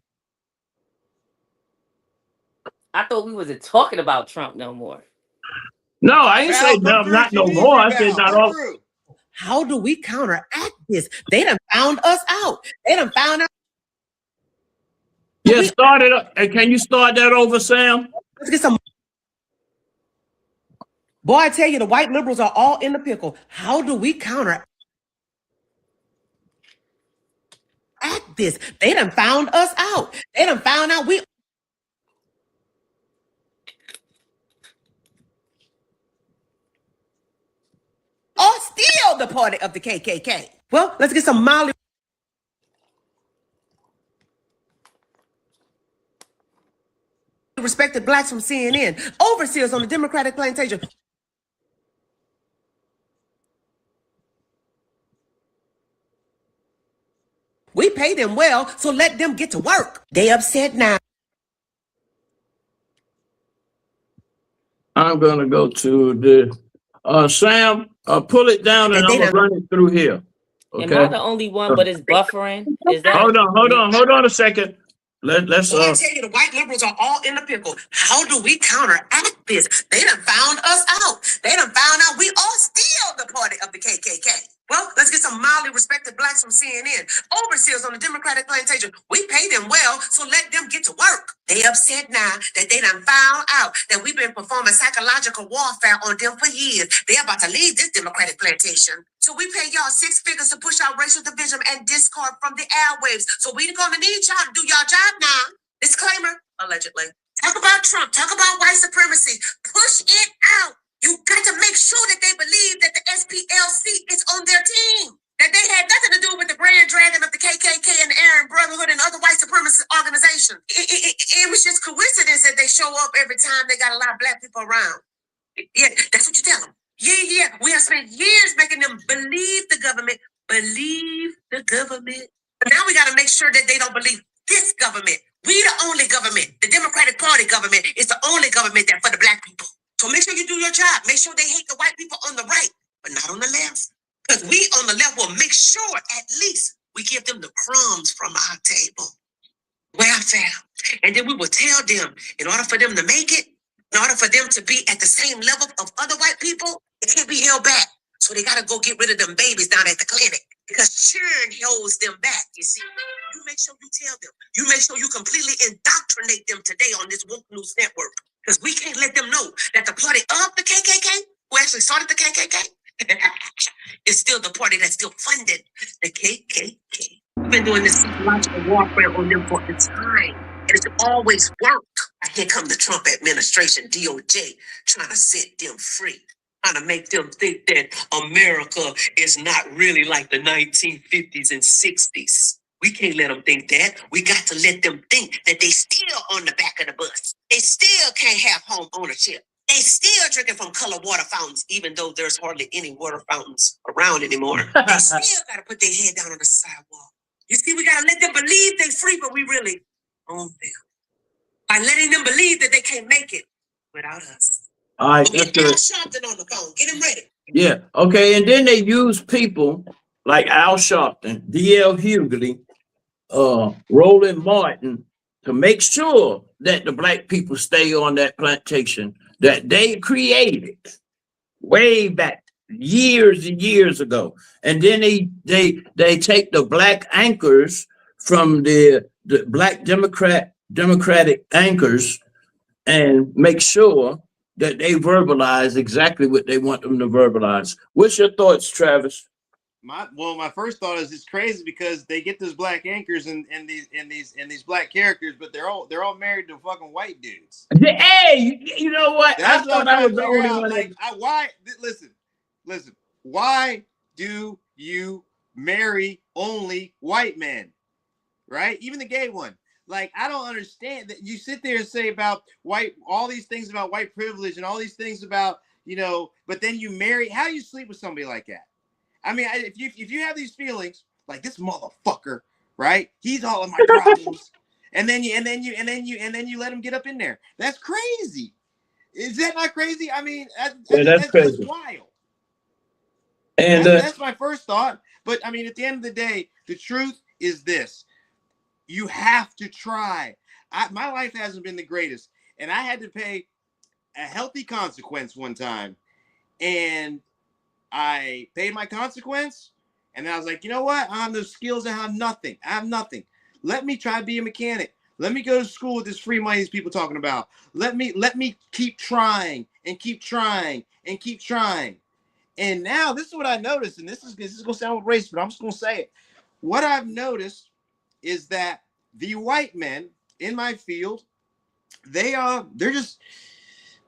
I thought we wasn't talking about Trump no more. No, I ain't say Val, no, come through. not She no needs more. you, I said Val. not Come all. through. How do we counteract this? They done found us out. They done found out. Yeah, start it up. And can you start that over, Sam? Let's get some. Boy, I tell you, the white liberals are all in the pickle. How do we counteract this? They done found us out. They done found out we are still the party of the KKK. Well, let's get some mildly respected blacks from CNN, overseers on the Democratic plantation. We pay them well, so let them get to work. They upset now. I'm gonna go to the Sam, pull it down and I'm gonna run it through here. Am I Okay. the only one, but it's buffering? Is that? Hold on a second. Let's Well, I tell you, the white liberals are all in the pickle. How do we counteract this? They done found us out. They done found out we are still the party of the KKK. Well, let's get some mildly respected blacks from CNN, overseers on the Democratic plantation. We pay them well, so let them get to work. They upset now that they done found out that we've been performing psychological warfare on them for years. They're about to leave this Democratic plantation. So we pay y'all 6 figures to push out racial division and discord from the airwaves. So we're gonna need y'all to do your job now. Disclaimer, allegedly. Talk about Trump, talk about white supremacy. Push it out. You got to make sure that they believe that the SPLC is on their team. That they had nothing to do with the Grand Dragon of the KKK and the Aryan Brotherhood and other white supremacist organizations. It was just coincidence that they show up every time they got a lot of black people around. Yeah, that's what you tell them. Yeah. We have spent years making them believe the government. But now we got to make sure that they don't believe this government. We the only government. The Democratic Party government is the only government that for the black people. So make sure you do your job. Make sure they hate the white people on the right, but not on the left. Because we on the left will make sure at least we give them the crumbs from our table. Welfare. And then we will tell them, in order for them to make it, in order for them to be at the same level of other white people, it can't be held back. So they got to go get rid of them babies down at the clinic. Because churn holds them back, you see. You make sure you tell them. You make sure you completely indoctrinate them today on this woke news network. Because we can't let them know that the party of the KKK, who actually started the KKK, is still the party that still funded the KKK. We've been doing this psychological warfare on them for a time. And it's always worked. Here come the Trump administration, DOJ, trying to set them free. Trying to make them think that America is not really like the 1950s and 60s. We can't let them think that. We got to let them think that they still on the back of the bus. They still can't have home ownership. They still drinking from colored water fountains, even though there's hardly any water fountains around anymore. They still got to put their head down on the sidewalk. You see, we got to let them believe they're free, but we really own them. By letting them believe that they can't make it without us. All right, Get that's Al good. Sharpton on the phone. Get him ready. Yeah. Okay. And then they use people like Al Sharpton, D.L. Hughley, Roland Martin to make sure that the black people stay on that plantation that they created way back years and years ago. And then they take the black anchors from the black democratic anchors and make sure that they verbalize exactly what they want them to verbalize. What's your thoughts, Travis? my first thought is it's crazy because they get those black anchors and these black characters, but they're all married to fucking white dudes. Hey, you know what? That's what I'm I trying was to the figure only out. one. Like, listen. Why do you marry only white men? Right? Even the gay one. Like, I don't understand that you sit there and say about all these things about white privilege and all these things about, but then you marry. How do you sleep with somebody like that? I mean, if you have these feelings like this motherfucker, right? He's all of my problems, and then you let him get up in there. That's crazy. Is that not crazy? I mean, that's crazy. just wild. And that's my first thought. But I mean, at the end of the day, the truth is this: you have to try. My life hasn't been the greatest, and I had to pay a healthy consequence one time, and I paid my consequence, and then I was like, you know what? I have no skills. I have nothing. Let me try to be a mechanic. Let me go to school with this free money these people talking about. Let me keep trying and keep trying and keep trying. And now this is what I noticed, and this is going to sound racist, but I'm just going to say it. What I've noticed is that the white men in my field, they're just,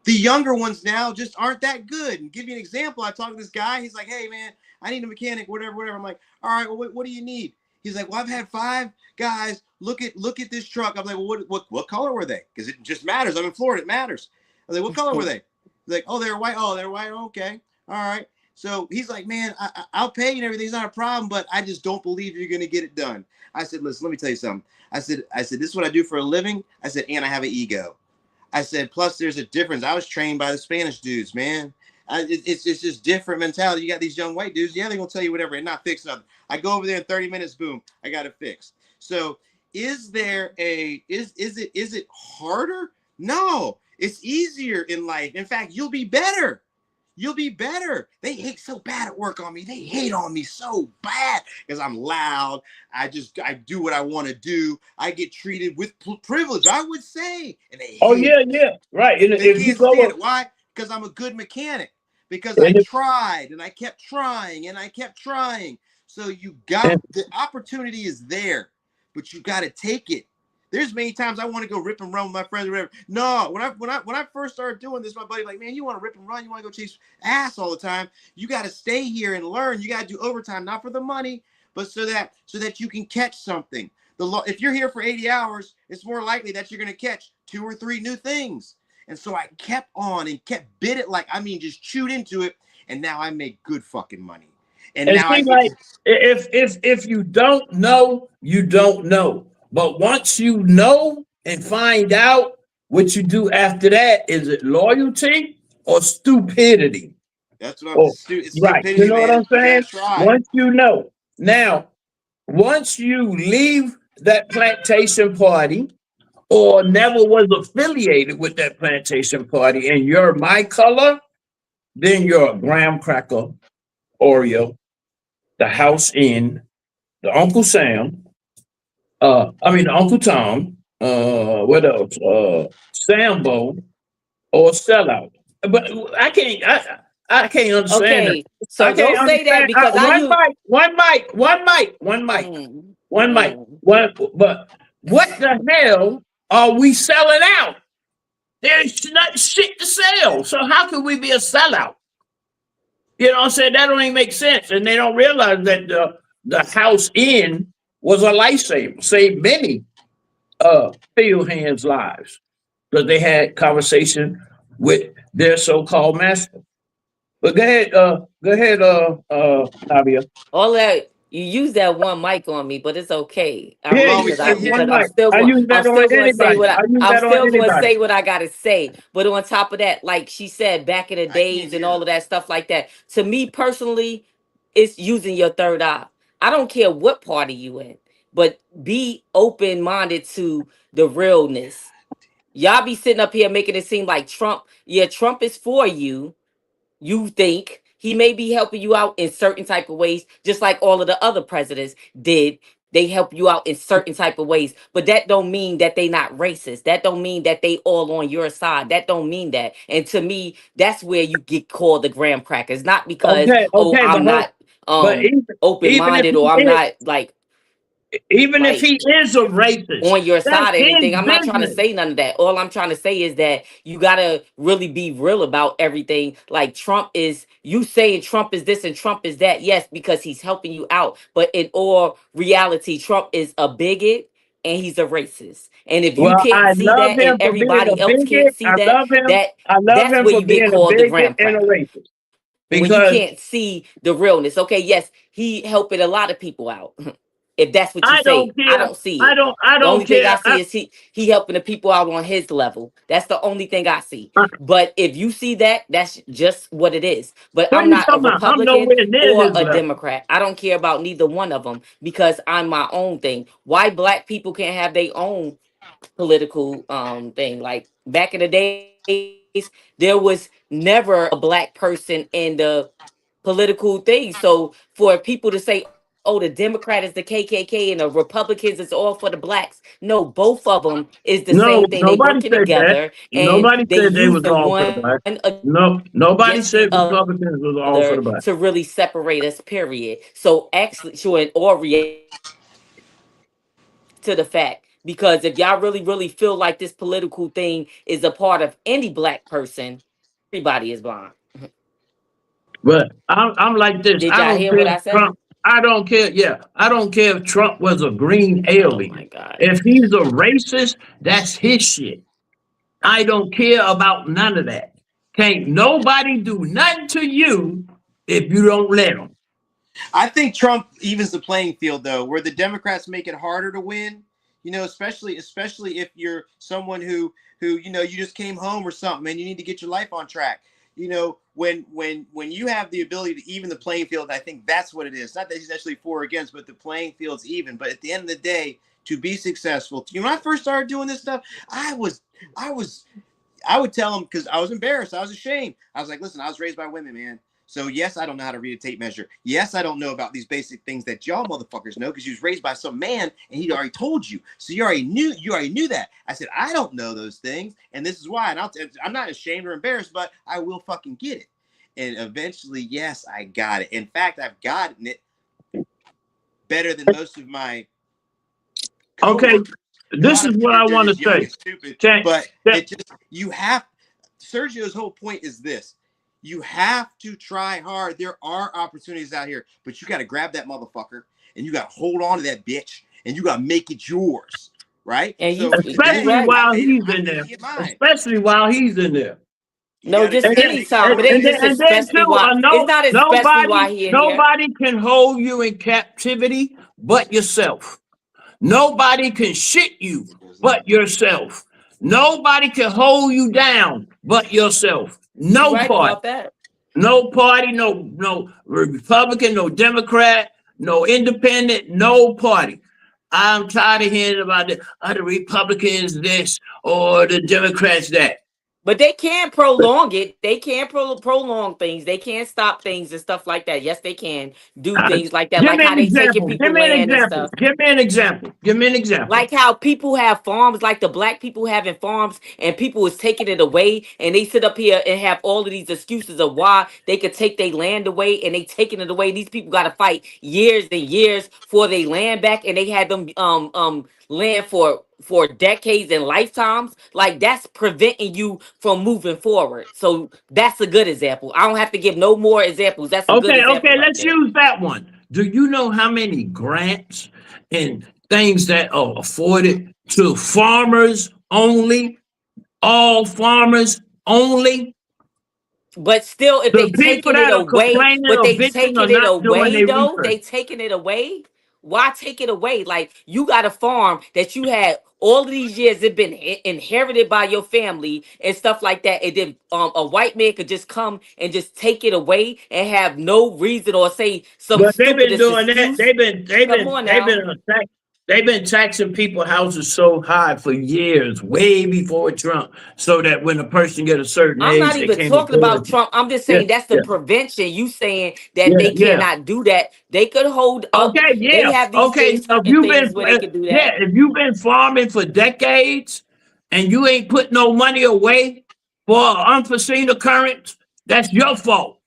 the younger ones now just aren't that good. And give you an example, I talked to this guy. He's like, hey, man, I need a mechanic, whatever. I'm like, all right, well, what do you need? He's like, well, I've had 5 guys look at this truck. I'm like, well, what color were they? Because it just matters. I'm in Florida. It matters. I'm like, what color were they? He's like, oh, they're white. Oh, they're white. Okay. All right. So he's like, man, I'll pay you and everything. It's not a problem, but I just don't believe you're going to get it done. I said, listen, let me tell you something. I said, this is what I do for a living. I said, and I have an ego. I said, plus there's a difference. I was trained by the Spanish dudes, man. It's just different mentality. You got these young white dudes. Yeah, they're going to tell you whatever and not fix nothing. I go over there in 30 minutes, boom, I got it fixed. So is it harder? No, it's easier in life. In fact, you'll be better. They hate so bad at work on me. They hate on me so bad because I'm loud. I do what I want to do. I get treated with privilege, I would say. And they yeah. Right. And they if can't you go stand it. Why? Because I'm a good mechanic. Because I tried and I kept trying and I kept trying. So the opportunity is there, but you got to take it. There's many times I want to go rip and run with my friends or whatever. No, when I first started doing this, my buddy like, man, you want to rip and run? You want to go chase ass all the time? You got to stay here and learn. You got to do overtime, not for the money, but so that you can catch something. If you're here for 80 hours, it's more likely that you're going to catch 2 or 3 new things. And so I kept on and kept bit it just chewed into it, and now I make good fucking money. And now if you don't know, you don't know. But once you know and find out, what you do after that, is it loyalty or stupidity? That's what right. You know what I'm saying? Once you know. Now, once you leave that plantation party or never was affiliated with that plantation party and you're my color, then you're a graham cracker, Oreo, the house in, the Uncle Sam, Uncle Tom, what else? Sambo or sellout. But I can't understand. Okay, it. so don't say that because one mic. But what the hell are we selling out? There's not shit to sell. So how could we be a sellout? You know what I'm saying? That don't even make sense. And they don't realize that the house in was a lifesaver, saved many field hands' lives because they had conversation with their so-called master. But go ahead, Javier. All that you use that one mic on me, but it's okay. I'm still going to say what I gotta say. But on top of that, like she said, back in the days and all of that stuff like that, to me personally, it's using your third eye. I don't care what party you in, but be open-minded to the realness. Y'all be sitting up here making it seem like Trump is for you. You think he may be helping you out in certain type of ways, just like all of the other presidents did. They help you out in certain type of ways, but that don't mean that they not racist. That don't mean that they all on your side. That don't mean that. And to me, that's where you get called the graham crackers, not because I'm not But even if open-minded, or I'm not like even if he is a racist, on your that's side or anything. his I'm not trying to business. say none of that. All I'm trying to say is that you gotta really be real about everything. Like you saying Trump is this and Trump is that, yes, because he's helping you out. But in all reality, Trump is a bigot and he's a racist. And if you Well, can't I see love that him and for being a everybody else can't bigot. see that, I love that's him where for you get being a called the bigot graham and a cracker. racist. When you Because can't see the realness. Okay, yes, he helping a lot of people out. If that's what you I say, don't care. I don't see I it. don't The only thing I care. see is he helping the people out on his level. That's the only thing I see. But if you see that, that's just what it is. But What are I'm you not a talking about? I'm Republican nowhere near or his a level. Democrat. I don't care about neither one of them because I'm my own thing. Why black people can't have their own political thing? Like back in the days, there was never a black person in the political thing. So for people to say, oh, the Democrat is the KKK and the Republicans is all for the blacks. No, both of them is the No, same thing. They nobody working said that. together and Nobody they said they was using all for the one black. No, nobody against the said Republicans was all for other the black. to really separate us, period. So actually showing or react to the fact. Because if y'all really feel like this political thing is a part of any black person, everybody is blind. But I'm like this. Did I y'all don't hear care what if I said? Trump. I don't care. Yeah, I don't care if Trump was a green Oh my alien. God. If he's a racist, that's his shit. I don't care about none of that. Can't nobody do nothing to you if you don't let them. I think Trump evens the playing field, though, where the Democrats make it harder to win. Especially if you're someone who you just came home or something and you need to get your life on track. When you have the ability to even the playing field, I think that's what it is. Not that he's actually for or against, but the playing field's even. But at the end of the day, to be successful, when I first started doing this stuff, I would tell him, because I was embarrassed, I was ashamed. I was like, listen, I was raised by women, man. So yes, I don't know how to read a tape measure. Yes, I don't know about these basic things that y'all motherfuckers know, because you was raised by some man and he already told you. So you already knew that. I said, I don't know those things, and this is why. And I'm not ashamed or embarrassed, but I will fucking get it. And eventually, yes, I got it. In fact, I've gotten it better than most of my Okay, coworkers. this is what I want to say. Stupid, but it just Sergio's whole point is this. You have to try hard. There are opportunities out here, but you got to grab that motherfucker and you got to hold on to that bitch and you got to make it yours, right? And So especially while he's in there. Especially while he's in there. No, just And anytime, but it's just especially why. It's not especially why he in here. Nobody can hold you in captivity but yourself. Nobody can shit you but yourself. Nobody can hold you down but yourself. No Right party. about that. No party, no Republican, no Democrat, no independent, no party. I'm tired of hearing about the Republicans this or the Democrats that. But they can prolong it. They can prolong things. They can stop things and stuff like that. Yes, they can do things like that. Give Like me how an they example. taking people Give me an land and example. stuff. Give me an example. Give me an example. Like how people have farms, like the black people having farms, and people is taking it away, and they sit up here and have all of these excuses of why they could take their land away, and they taking it away. These people got to fight years and years for their land back, and they had them land for decades and lifetimes. Like that's preventing you from moving forward. So that's a good example. I don't have to give no more examples. That's a good example. Okay, let's use that one. Do you know how many grants and things that are afforded to farmers only? All farmers only? But still, if The they taking it away, but they taking it away though, they taking it away. Why take it away? Like you got a farm that you had all of these years, it been inherited by your family and stuff like that. And then a white man could just come and just take it away and have no reason or say some But they've stupid been doing excuse. that. They've been taxing people's houses so high for years, way before Trump, so that when a person get a certain age, I'm not even talking about Trump. I'm just saying that's the prevention. You saying that they cannot do that. They could hold up. Okay, They have these things, so if you've been, where they could do that. if you've been farming for decades and you ain't put no money away for an unforeseen occurrence, that's your fault.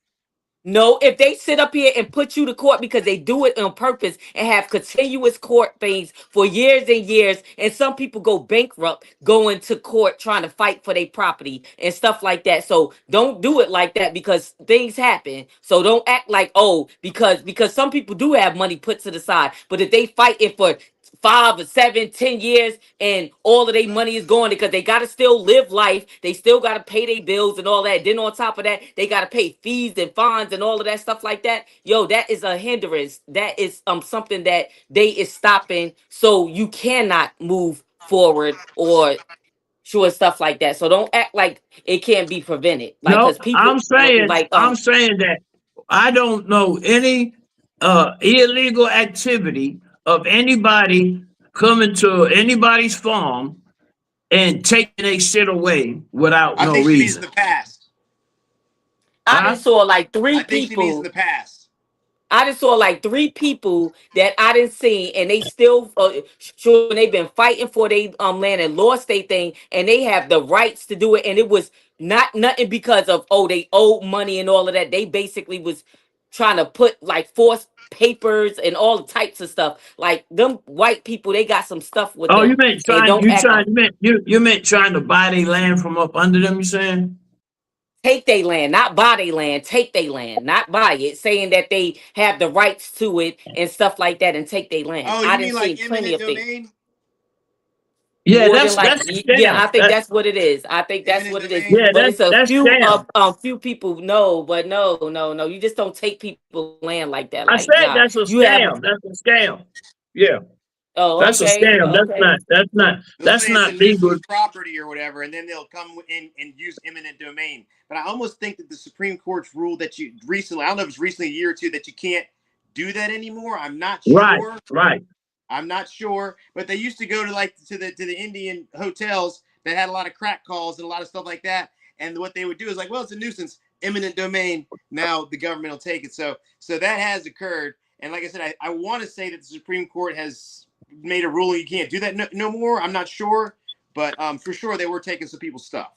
No, if they sit up here and put you to court because they do it on purpose and have continuous court things for years and years, and some people go bankrupt going to court trying to fight for their property and stuff like that. So don't do it like that because things happen. So don't act like, oh, because some people do have money put to the side, but if they fight it for 5 or 7, 10 years and all of their money is gone because they got to still live life. They still got to pay their bills and all that. Then on top of that, they got to pay fees and fines and all of that stuff like that. Yo, that is a hindrance. That is something that they is stopping. So you cannot move forward or sure stuff like that. So don't act like it can't be prevented. Like, No, because people I'm saying that I don't know any illegal activity of anybody coming to anybody's farm and taking their shit away without I no think she means reason. the past. I just saw like three I think she means people. the past. I just saw like 3 people that I didn't see, and they still sure they've been fighting for their land and lost their thing, and they have the rights to do it. And it was not nothing because of they owed money and all of that. They basically was trying to put like forced papers and all types of stuff. Like them white people, they got some stuff with Oh, you them. meant And don't act like you meant trying to buy their land from up under them, you saying? take their land, not buy their land, take their land, not buy it, saying that they have the rights to it and stuff like that and take their land. Oh, I you didn't mean see like plenty eminent of things. domain? Yeah, More that's than like, that's a yeah, I scam. think that's what it is. I think that's Eminent what it is. domain? Yeah, But it's a that's scam. few people. No, but no. You just don't take people's land like that. I Like, said nah, that's a you have. scam. That's a scam. Yeah, Oh, that's a okay, scam. okay. They'll say it's a legal. nuisance property or whatever, and then they'll come in and use eminent domain. But I almost think that the Supreme Court's ruled that you recently, I don't know if it's recently a year or two, that you can't do that anymore. I'm not sure. Right. I'm not sure. But they used to go to like to the Indian hotels that had a lot of crack calls and a lot of stuff like that. And what they would do is like, well, it's a nuisance, eminent domain. Now the government will take it. So that has occurred. And like I said, I want to say that the Supreme Court has made a ruling you can't do that no more. I'm not sure, but for sure they were taking some people's stuff.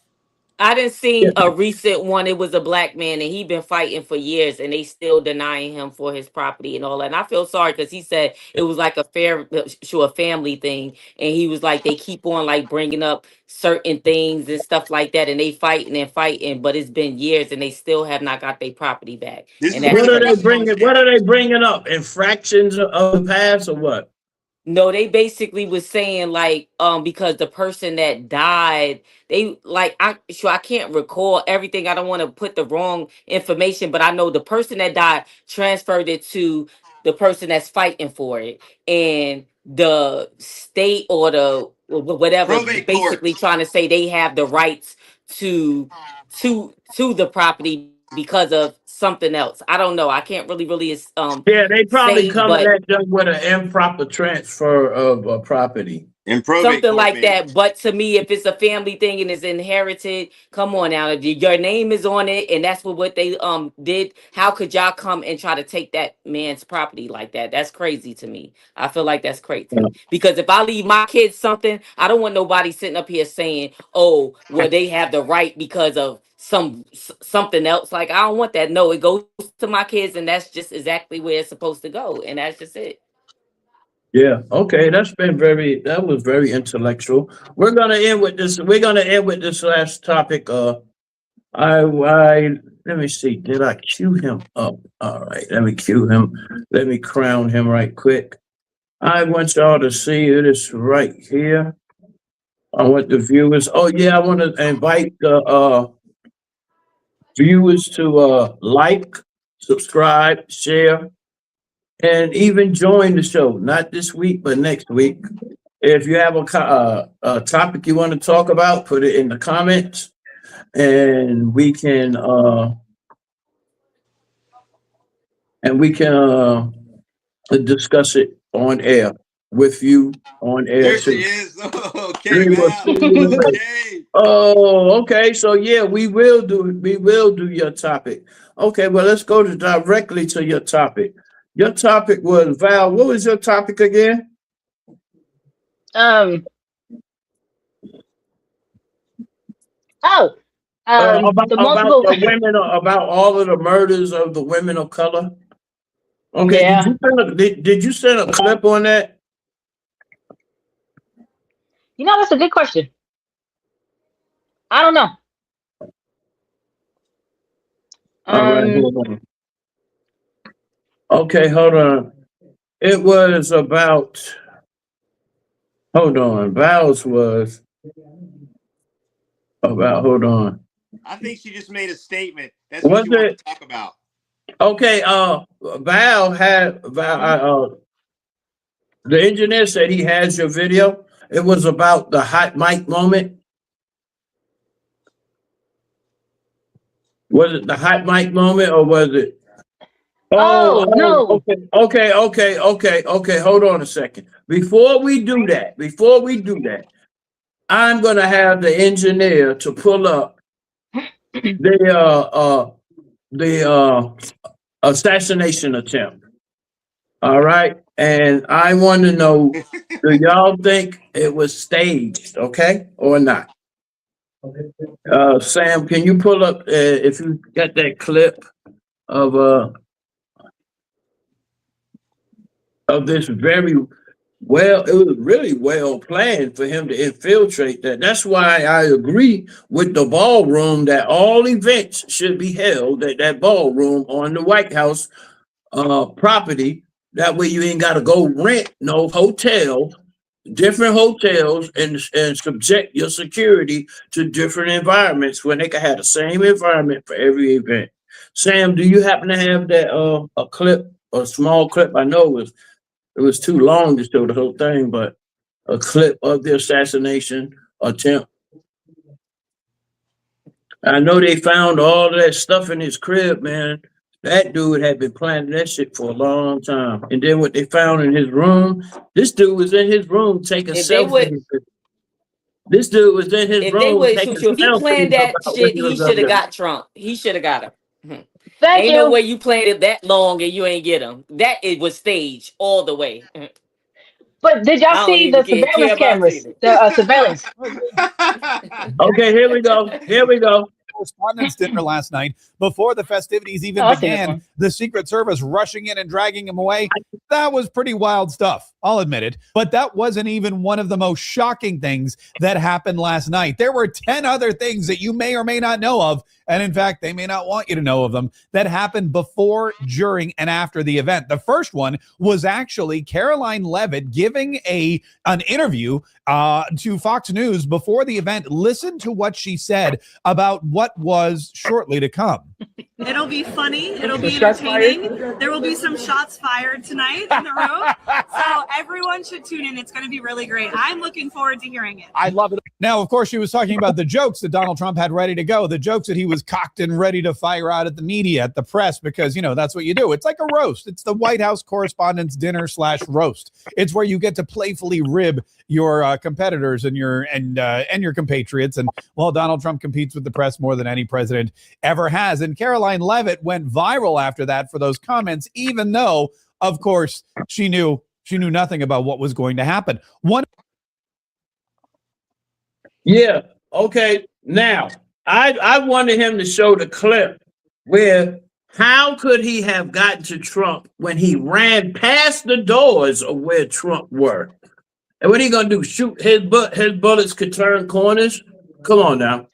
I didn't see a recent one. It was a black man, and he been fighting for years, and they still denying him for his property and all that. And I feel sorry because he said it was like a family thing, and he was like, they keep on like bringing up certain things and stuff like that, and they fighting, but it's been years, and they still have not got their property back. And that's What are they bringing? What are they bringing up? Infractions of the past or what? No, they basically was saying like because the person that died, they like I can't recall everything. I don't want to put the wrong information, but I know the person that died transferred it to the person that's fighting for it, and the state or the whatever basically trying to say they have the rights to the property because of something else. I don't know. I can't really Yeah, they probably say, coming but at them with an improper transfer of property. something like that. But to me, if it's a family thing and it's inherited, come on now. If your name is on it and that's what they did, how could y'all come and try to take that man's property like that? That's crazy to me. I feel like that's crazy. Because if I leave my kids something, I don't want nobody sitting up here saying, oh, well, they have the right because of something else. Like, I don't want that. No, it goes to my kids, and that's just exactly where it's supposed to go, and that's just it. Yeah. Okay. That was very intellectual. We're gonna end with this. We're gonna end with this last topic. Let me see. Did I cue him up? All right. Let me cue him. Let me crown him right quick. I want y'all to see it is right here. I want the viewers. Oh yeah, I want to invite the viewers to like, subscribe, share, and even join the show. Not this week, but next week. If you have a topic you want to talk about, put it in the comments, and we can discuss it on air with you on air There too. she is. Okay, wow. Okay. Oh, okay. So yeah, we will do your topic. Okay, well let's go directly to your topic. Your topic was Val. What was your topic again? Oh, About The multiple. the women, about all of the murders of the women of color. Okay, Yeah. did you send a clip on that? You know, that's a good question. I don't know. All right, hold on. Okay, hold on. It was about. Hold on. Val's was about. Hold on. I think she just made a statement. That's Was what she wanted it? to talk about. Okay. The engineer said he has your video. It was about the hot mic moment. Was it the hot mic moment or was it? Oh, no. Okay. Hold on a second. Before we do that, I'm gonna have the engineer to pull up the assassination attempt. All right, and I want to know, do y'all think it was staged, okay, or not? Sam, can you pull up if you got that clip of this very well, it was really well planned for him to infiltrate that. That's why I agree with the ballroom that all events should be held at that ballroom on the White House property. That way you ain't got to go rent no hotel, different hotels, and subject your security to different environments when they can have the same environment for every event. Sam, do you happen to have that a clip, a small clip? I know it was too long to show the whole thing, but a clip of the assassination attempt. I know they found all that stuff in his crib, man. That dude had been planning that shit for a long time. And then what they found in his room, this dude was in his room taking selfies. This dude was in his room taking selfies. If he planned that about shit, he videos of should have them. got Trump. He should have got him. Thank Ain't you. no way you planned it that long and you ain't get him. That it was staged all the way. But did y'all I don't see the even care surveillance about cameras? seeing it. The surveillance. Okay, here we go. Correspondents' dinner last night before the festivities even Oh, I've seen this began. one. The Secret Service rushing in and dragging him away. That was pretty wild stuff. I'll admit it. But that wasn't even one of the most shocking things that happened last night. There were 10 other things that you may or may not know of. And in fact, they may not want you to know of them that happened before, during, and after the event. The first one was actually Caroline Leavitt giving an interview to Fox News before the event. Listen to what she said about what was shortly to come. It'll be funny. It'll be entertaining. There will be some shots fired tonight in the room. So everyone should tune in. It's going to be really great. I'm looking forward to hearing it. I love it. Now, of course, she was talking about the jokes that Donald Trump had ready to go, the jokes that he was cocked and ready to fire out at the media, at the press, because, you know, that's what you do. It's like a roast. It's the White House Correspondents' Dinner / roast. It's where you get to playfully rib your competitors and your compatriots. And, well, Donald Trump competes with the press more than any president ever has. And Caroline Leavitt went viral after that for those comments, even though, of course, she knew nothing about what was going to happen. Yeah. Okay. Now, I wanted him to show the clip where how could he have gotten to Trump when he ran past the doors of where Trump were? And what are you gonna do? Shoot his bullets could turn corners? Come on now.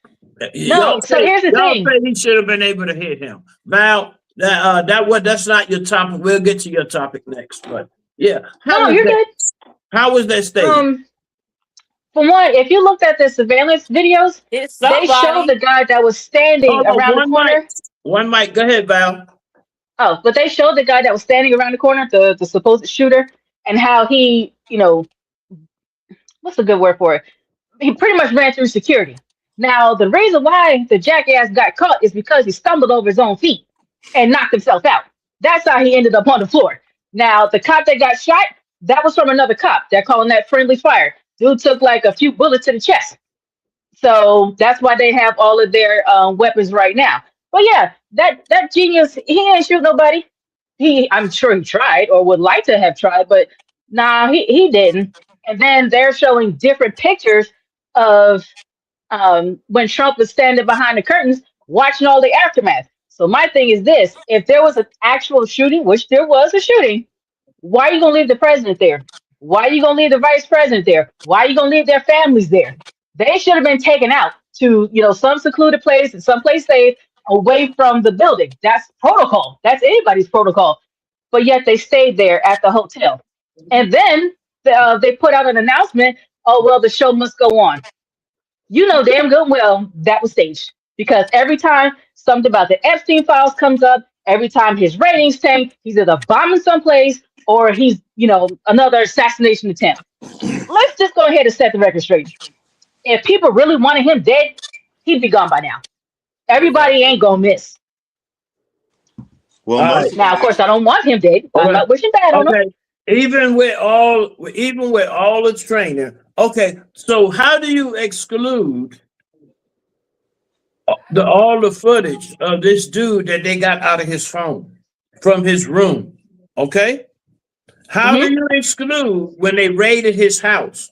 No, so here's the thing. Say he should have been able to hit him. Val, that's not your topic. We'll get to your topic next. But yeah. Good. How was that statement? For one, if you looked at the surveillance videos, they showed the guy that was standing around the corner. One mic. Go ahead, Val. Oh, but they showed the guy that was standing around the corner, the supposed shooter, and how he, what's a good word for it? He pretty much ran through security. Now, the reason why the jackass got caught is because he stumbled over his own feet and knocked himself out. That's how he ended up on the floor. Now, the cop that got shot, that was from another cop. They're calling that friendly fire. Dude took like a few bullets to the chest. So that's why they have all of their weapons right now. But yeah, that genius, he ain't shoot nobody. I'm sure he tried or would like to have tried, but nah, he didn't. And then they're showing different pictures of when Trump was standing behind the curtains watching all the aftermath. So my thing is this: if there was an actual shooting, which there was a shooting, why are you gonna leave the president there? Why are you gonna leave the vice president there? Why are you gonna leave their families there? They should have been taken out to, some secluded place and someplace safe away from the building. That's protocol. That's anybody's protocol. But yet they stayed there at the hotel. And then they put out an announcement. Oh, well, the show must go on. You know damn good well that was staged, because every time something about the Epstein files comes up, every time his ratings tank, he's either bombing someplace or he's, another assassination attempt. Let's just go ahead and set the record straight. If people really wanted him dead, he'd be gone by now. Everybody ain't gonna miss. Well, now, of course, I don't want him dead. I'm not wishing bad on him. Even with all the training. Okay, so how do you exclude all the footage of this dude that they got out of his phone from his room? Okay, how do you exclude when they raided his house?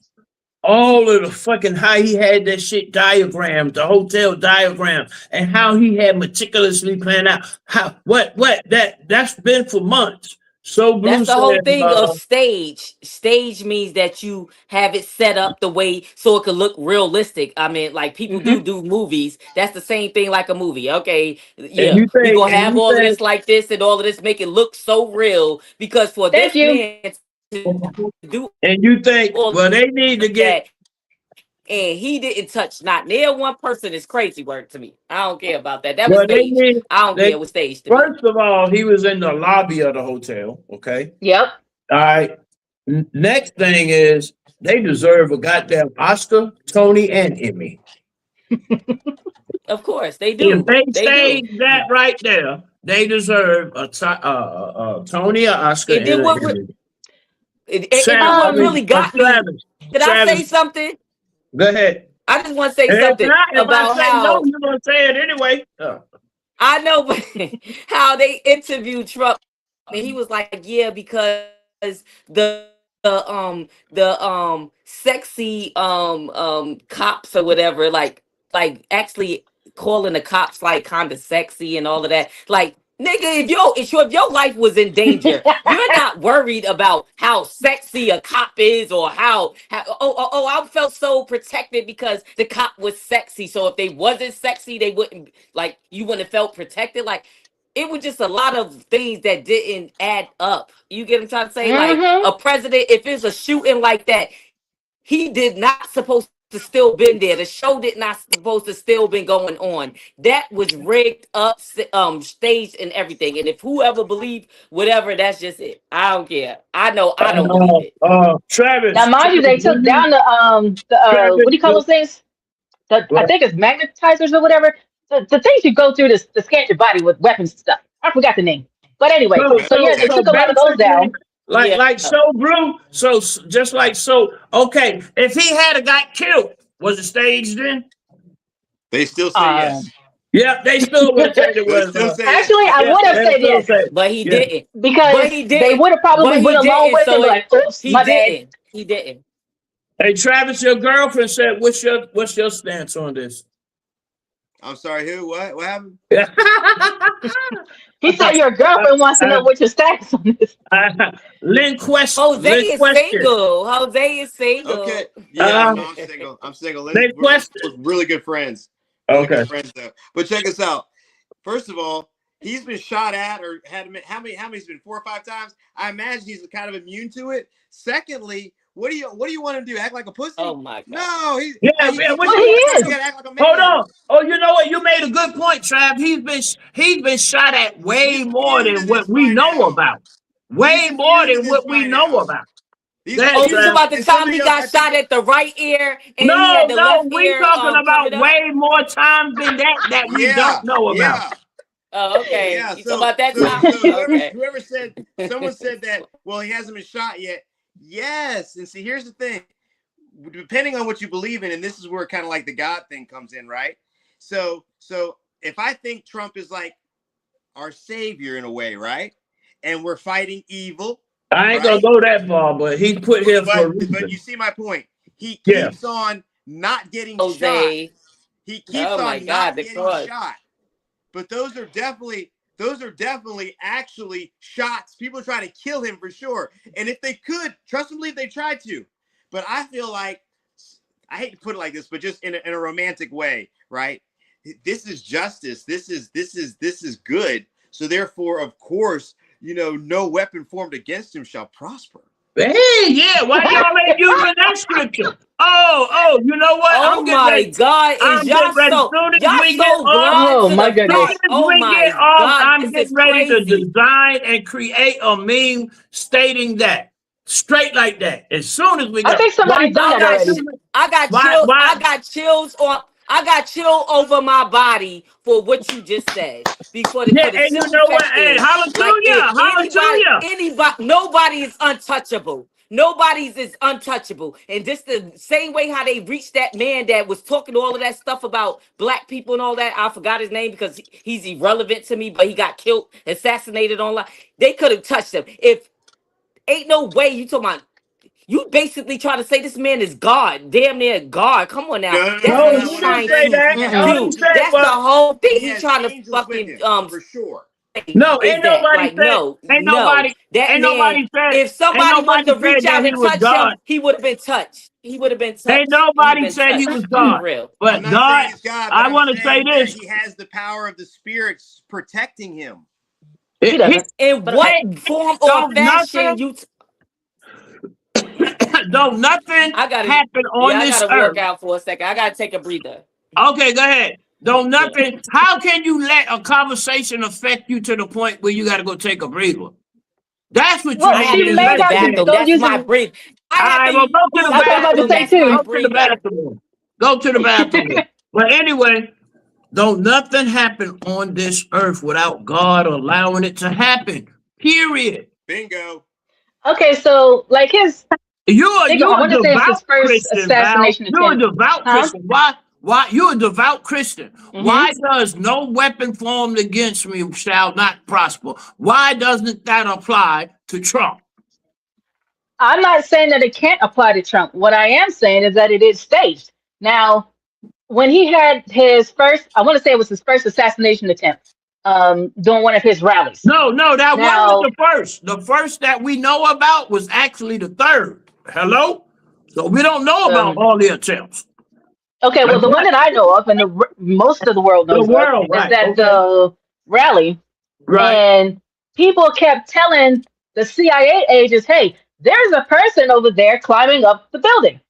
All of the fucking how he had that shit diagrammed, the hotel diagram, and how he had meticulously planned out that's been for months. So Blue That's the whole said, thing of stage. Stage means that you have it set up the way so it could look realistic. I mean, like people do movies. That's the same thing like a movie. Okay, yeah, we're gonna have all of this like this and all of this, make it look so real, because for this man to do, and you think, well, they need to get. And he didn't touch not near one person is crazy work to me. I don't care about that. That was staged. I don't care. It was staged. First of all, he was in the lobby of the hotel. Okay. Yep. All right. Next thing is they deserve a goddamn Oscar, Tony, and Emmy. Of course they do. If they stage that right there, they deserve a Tony, an Oscar, and an Emmy. What really got me? Did I say something? Go ahead. I just want to say something about how no, you're gonna say it anyway. I know, but how they interviewed Trump, and he was like, "Yeah, because the sexy cops or whatever, like actually calling the cops like kind of sexy and all of that, like." Nigga, if your life was in danger, you're not worried about how sexy a cop is or how I felt so protected because the cop was sexy. So if they wasn't sexy, they wouldn't, like, you wouldn't have felt protected. Like, it was just a lot of things that didn't add up. You get what I'm trying to say? Like, a president, if it's a shooting like that, he did not supposed to still been there. The show did not supposed to still been going on. That was rigged up, staged and everything. And if whoever believed whatever, that's just it. I don't care. I know I don't believe it. Travis. Now, mind you, they took down the what do you call those things? I think it's magnetizers or whatever. The things you go through to scan your body with weapons and stuff. I forgot the name. But anyway, they took a lot of those down. Like so Blue, so just like so. Okay, if he had got killed, was it staged then? They still say yes. Yeah, they still would say it was. Actually, I would have said yes, but he didn't. Because they would have probably went along with it. Like, oops, my bad. He didn't. Hey, Travis, your girlfriend said, "What's your stance on this?" I'm sorry, who? What happened? He said your girlfriend wants to know what your status on this. Lynn Quest. Jose is single. Jose is single. Okay. Yeah, no, I'm single. I'm single. We're really good friends. Really good friends, though. But check us out. First of all, he's been shot at or had how many's been 4 or 5 times? I imagine he's kind of immune to it. Secondly, what do you want him to do? Act like a pussy? Oh my God. No, he is. Act like a man. Hold on. Oh, you know what? You made a good point, Trav. He's been shot at way more than what we know about. Way more than what we know about. You talking about the time he got shot at the right ear and he had the left ear? No, we're talking about way more times than that we don't know about. Oh, okay. Yeah, you talking about that time? Whoever said, someone said that, well, he hasn't been shot yet. Yes. And see, here's the thing. Depending on what you believe in, and this is where kind of like the God thing comes in, right? So if I think Trump is like our savior in a way, right? And we're fighting evil. I ain't gonna go that far, but he put here for a reason. But you see my point. He keeps on not getting shot He keeps Oh my on God, not the getting cause. shot. But those are definitely actually shots. People are trying to kill him for sure. And if they could, trust and believe they tried to. But I feel like, I hate to put it like this, but just in a romantic way, right? This is justice. This is good. So therefore, of course, no weapon formed against him shall prosper. Hey, yeah, why y'all ain't using that scripture? Oh, you know what? Oh my God, is y'all so blind Oh to my the goodness. fact? Oh my God, I'm this getting is ready to crazy. design and create a meme stating that. Straight like that. As soon as we I go. think somebody's done that already. I got chills over my body for what you just said. For the and you simple know what? fact Hey, is, hallelujah, anybody, nobody is untouchable. Nobody's is untouchable. And just the same way how they reached that man that was talking all of that stuff about black people and all that. I forgot his name because he's irrelevant to me, but he got killed, assassinated online. They could have touched him. If ain't no way you talking about, you basically try to say this man is God, damn near God. Come on now. That's what he's trying to do. That's the whole thing. He's trying to fucking for sure. No, Is ain't that nobody like said, no? ain't No, nobody, that ain't man. nobody said, If somebody wanted to reach out that he and was touch God. him, he would have been touched. He would have been touched. Ain't nobody said he was God. For real. But I'm not God, saying he's God, but I I'm want to say saying that this. he has the power of the spirits protecting him. In what form or fashion you? Don't nothing happen on I this gotta earth. work out for a second. I gotta take a breather. Okay, go ahead. Don't nothing. How can you let a conversation affect you to the point where you got to go take a breather? That's what Well, you she need may to not do. don't use it. breathe. All right, well, go to the That's what I'm about to bathroom. say too. Go to the bathroom. Go to the bathroom. But anyway, don't nothing happen on this earth without God allowing it to happen. Period. Bingo. Okay, so like his, You're I a want to say it's his devout first Christian, Val. assassination You're a attempt. devout Christian. Why? You're a devout Christian. Why does no weapon formed against me shall not prosper? Why doesn't that apply to Trump? I'm not saying that it can't apply to Trump. What I am saying is that it is staged. Now, when he had his first, I want to say it was his first assassination attempt, during one of his rallies. No, that wasn't the first. The first that we know about was actually the third. Hello? So we don't know about all the attempts. Okay, well, the one that I know of, and most of the world knows of, is that the rally, and people kept telling the CIA agents, "Hey, there's a person over there climbing up the building,"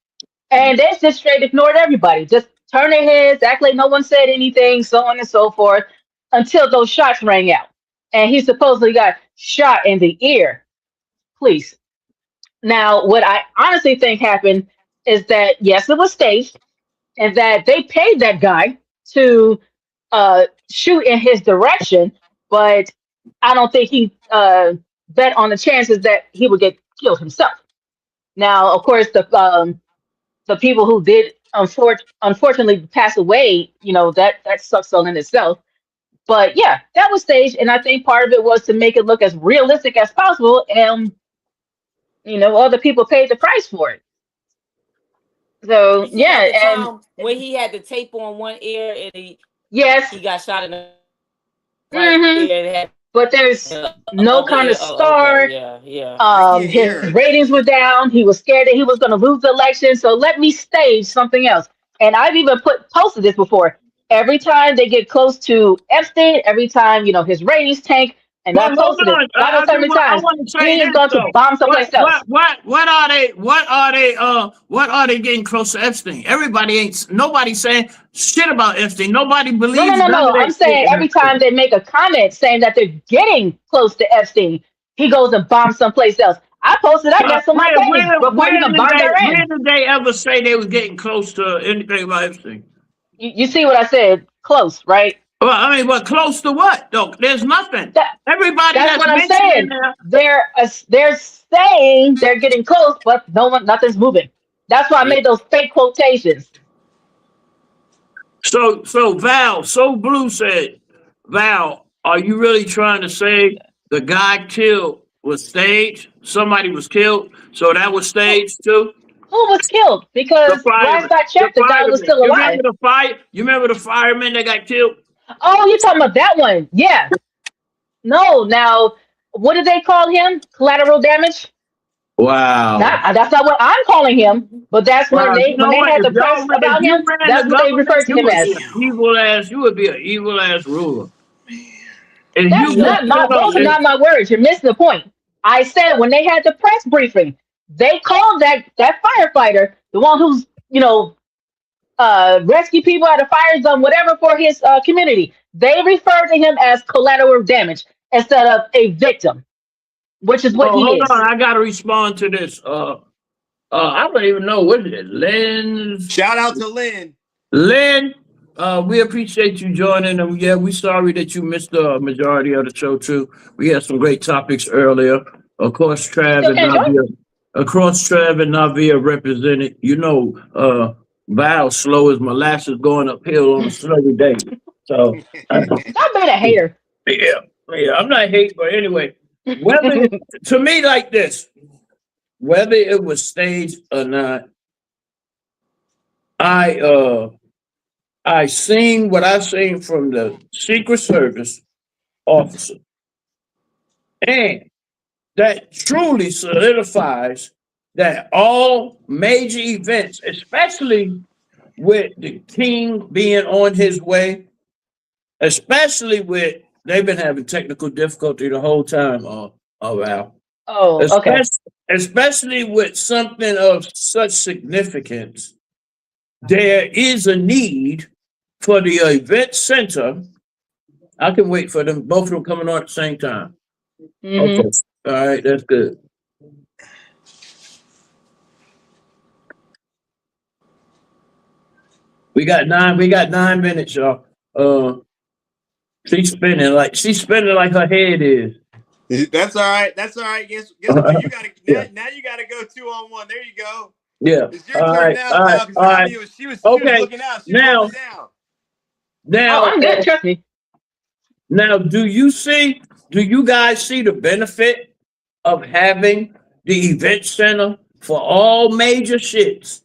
and they just straight ignored everybody, just turned their heads, act like no one said anything, so on and so forth, until those shots rang out, and he supposedly got shot in the ear. Please. Now, what I honestly think happened is that yes, it was staged, and that they paid that guy to shoot in his direction, but I don't think he bet on the chances that he would get killed himself. Now, of course, the people who did unfortunately pass away, that sucks all in itself. But yeah, that was staged, and I think part of it was to make it look as realistic as possible, and other people paid the price for it. So yeah, At the and time when he had the tape on one ear and he got shot in the right ear. And had but there's no kind of scar. Yeah. His ratings were down. He was scared that he was going to lose the election. So let me stage something else. And I've even posted this before. Every time they get close to Epstein, every time his ratings tank, and I posted it. God knows how many times he's going to bomb someplace else. What are they getting close to Epstein? Nobody saying shit about Epstein. Nobody believes. No. I'm saying every time they make a comment saying that they're getting close to Epstein, he goes and bombs someplace else. I posted that on my page before he even bombed Iran. When did they ever say they was getting close to anything about Epstein? You see what I said? Close, right? Well, I mean, but close to what? Though there's nothing. Everybody that's what I'm saying. There. They're saying they're getting close, but nothing's moving. That's why I made those fake quotations. So Val, So Blue said, Val, are you really trying to say the guy killed was staged? Somebody was killed, so that was staged too? Who was killed? Because last I checked, the guy was still alive. You remember the fireman that got killed? Oh, you're talking about that one? Yeah. No, now what did they call him? Collateral damage? Wow. That's not what I'm calling him, but that's when they had the press about him. That's what they referred to him as. You would be an evil ass ruler. And those are not my words. You're missing the point. I said when they had the press briefing, they called that firefighter, the one who's rescue people out of fire zone, whatever, for his community. They referred to him as collateral damage instead of a victim, which is what he is. Hold on, I gotta respond to this. I don't even know what is it. Lynn. Shout out to Lynn. Lynn, we appreciate you joining, and yeah, we're sorry that you missed the majority of the show too. We had some great topics earlier. Of course, Trav and Navia represented. Val slow as molasses going uphill on a snowy day. So I've been a hater. Yeah, I'm not hating, but anyway, whether to me like this, whether it was staged or not, I seen what I seen from the Secret Service officer, and that truly solidifies that all major events, especially with the king being on his way, especially with they've been having technical difficulty the whole time. Especially with something of such significance, there is a need for the event center. I can wait for them, both of them coming on at the same time. Mm-hmm. Okay. All right, that's good. We got 9 minutes, y'all. She's spinning like her head is. That's all right. Guess what? You gotta now you gotta go 2-on-1. There you go. Yeah. It's your turn now. All right. She was Okay. looking out. Now, I'm good. Trust me. Now, do you guys see the benefit of having the event center for all major shits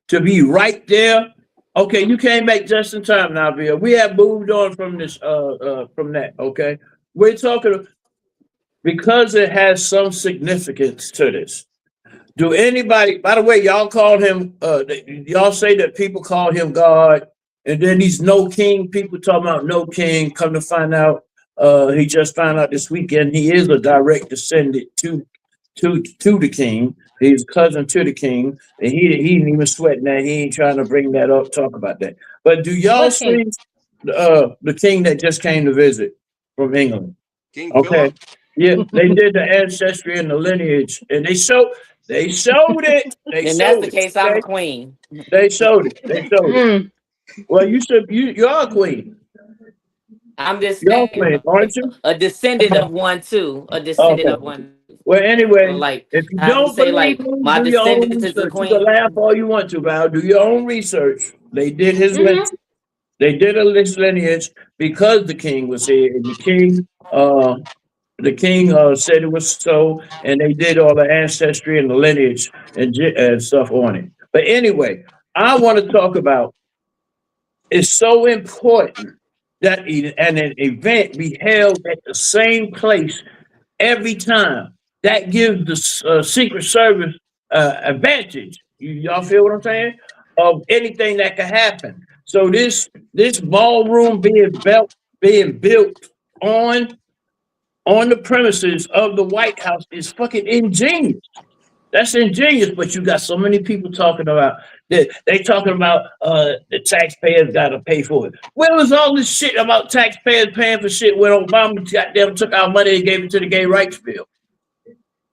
to be right there? Okay, you came back just in time now, Bill. We have moved on from this, from that. Okay, we're talking because it has some significance to this. Do anybody? By the way, y'all call him. Y'all say that people call him God, and then he's no king. People talking about no king. Come to find out, he just found out this weekend he is a direct descendant to the king. He's cousin to the king, and he ain't even sweating that. He ain't trying to bring that up, talk about that. But do y'all see the king that just came to visit from England? King Philip. Yeah, they did the ancestry and the lineage, and they showed it. And that's the case. I'm a queen. They showed it. Well, you are a queen. I'm just You're a queen, aren't you? A descendant of one too. A descendant of one. Well, anyway, like if you I don't say, believe like my do your own descendants is a research. You queen. can laugh all you want to, Val. Do your own research. They did his lineage. They did his lineage because the king was here, and the king said it was so, and they did all the ancestry and the lineage and stuff on it. But anyway, I want to talk about it's so important that an event be held at the same place every time. That gives the Secret Service advantage. Y'all feel what I'm saying? Of anything that could happen. So this ballroom being built on the premises of the White House is fucking ingenious. That's ingenious, but you got so many people talking about that. They talking about the taxpayers got to pay for it. Where was all this shit about taxpayers paying for shit when Obama goddamn took our money and gave it to the gay rights bill?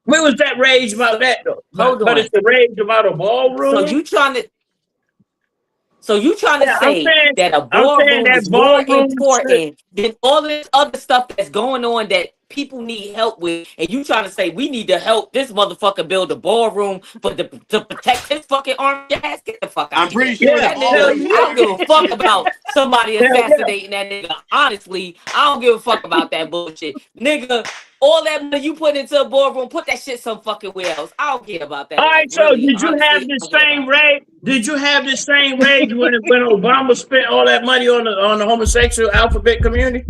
Where was that rage about that though? But it's the rage about a ballroom. So you trying to say that a ballroom is more important than all this other stuff that's going on that people need help with, and you trying to say we need to help this motherfucker build a ballroom to protect his fucking armed ass. Get the fuck out. I'm pretty here. sure That all nigga, of you- I don't give a fuck about somebody assassinating that nigga. Honestly, I don't give a fuck about that bullshit, nigga. All that money you put into a ballroom, put that shit some fucking where else. I don't care about that. All right, so Really, did you honestly, have I the don't care same about it. rage? Did you have the same rage when Obama spent all that money on the homosexual alphabet community?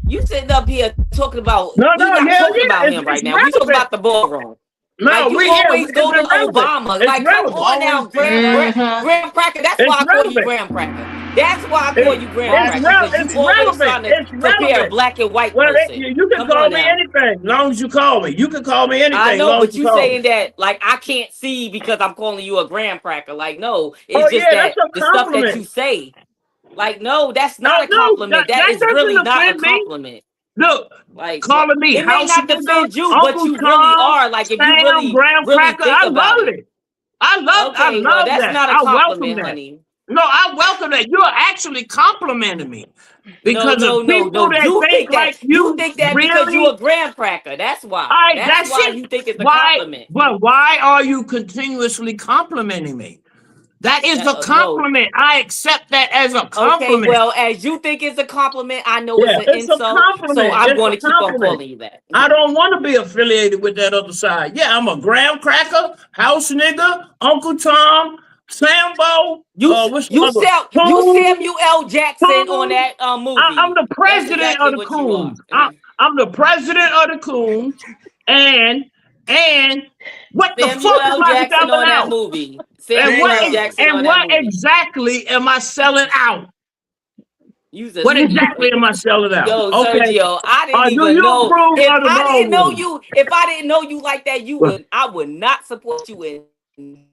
You sitting up here talking about No, we no, not yeah, talking yeah, about it's him right now. We relevant. talking about the ballroom. No, Like you always go to Obama. It's Like come relevant. on now, Graham Cracker. That's It's why I call you relevant. Graham Cracker. That's why I call you Graham It's Cracker because you always relevant. trying to It's compare a relevant. black and white Well, person. you can Come call on me now. anything, as long as you call me. You can call me anything. I know, long but as you call me. saying that like I can't see because I'm calling you a Graham Cracker. Like no, it's Oh, just yeah, that that's a the stuff that compliment. you say. Like no, that's not a No, compliment. That is doesn't really not a offend me. compliment. Look, Like calling me it may house not nigga, defend you, but Uncle you really Tom, are. Like if you Sam, really, Graham really Cracker, think I about love it. it. I Okay, well love that's that. not a I welcome compliment, that. honey. No, I welcome that. You're actually complimenting me. Because No. of people that You think think that like you, because you really? a Graham Cracker. That's why. All right, That's that's why it. you think it's a Why? compliment. Well, why are you continuously complimenting me? That is a No. compliment. I accept that as a Okay, compliment. well, as you think it's a compliment, I know Yeah, it's an it's a insult, compliment. so I'm It's going a to keep on compliment. calling you that. I don't want to be affiliated with that other side. Yeah, I'm a Graham Cracker, house nigga, Uncle Tom, Sambo. You What's the other? Samuel L. Jackson on that movie. I'm the That's president exactly of the what you are. Coons. I'm the president of the Coons, and what the Samuel fuck L. am I Jackson on selling that out? movie. And Samuel L. Jackson on that what movie. exactly am I selling out? You just- What exactly am I selling out? Yo, Okay. Sergio, I didn't Do even you know. approve If of the I didn't know ballroom? you, if I didn't know you like that, I would not support you in.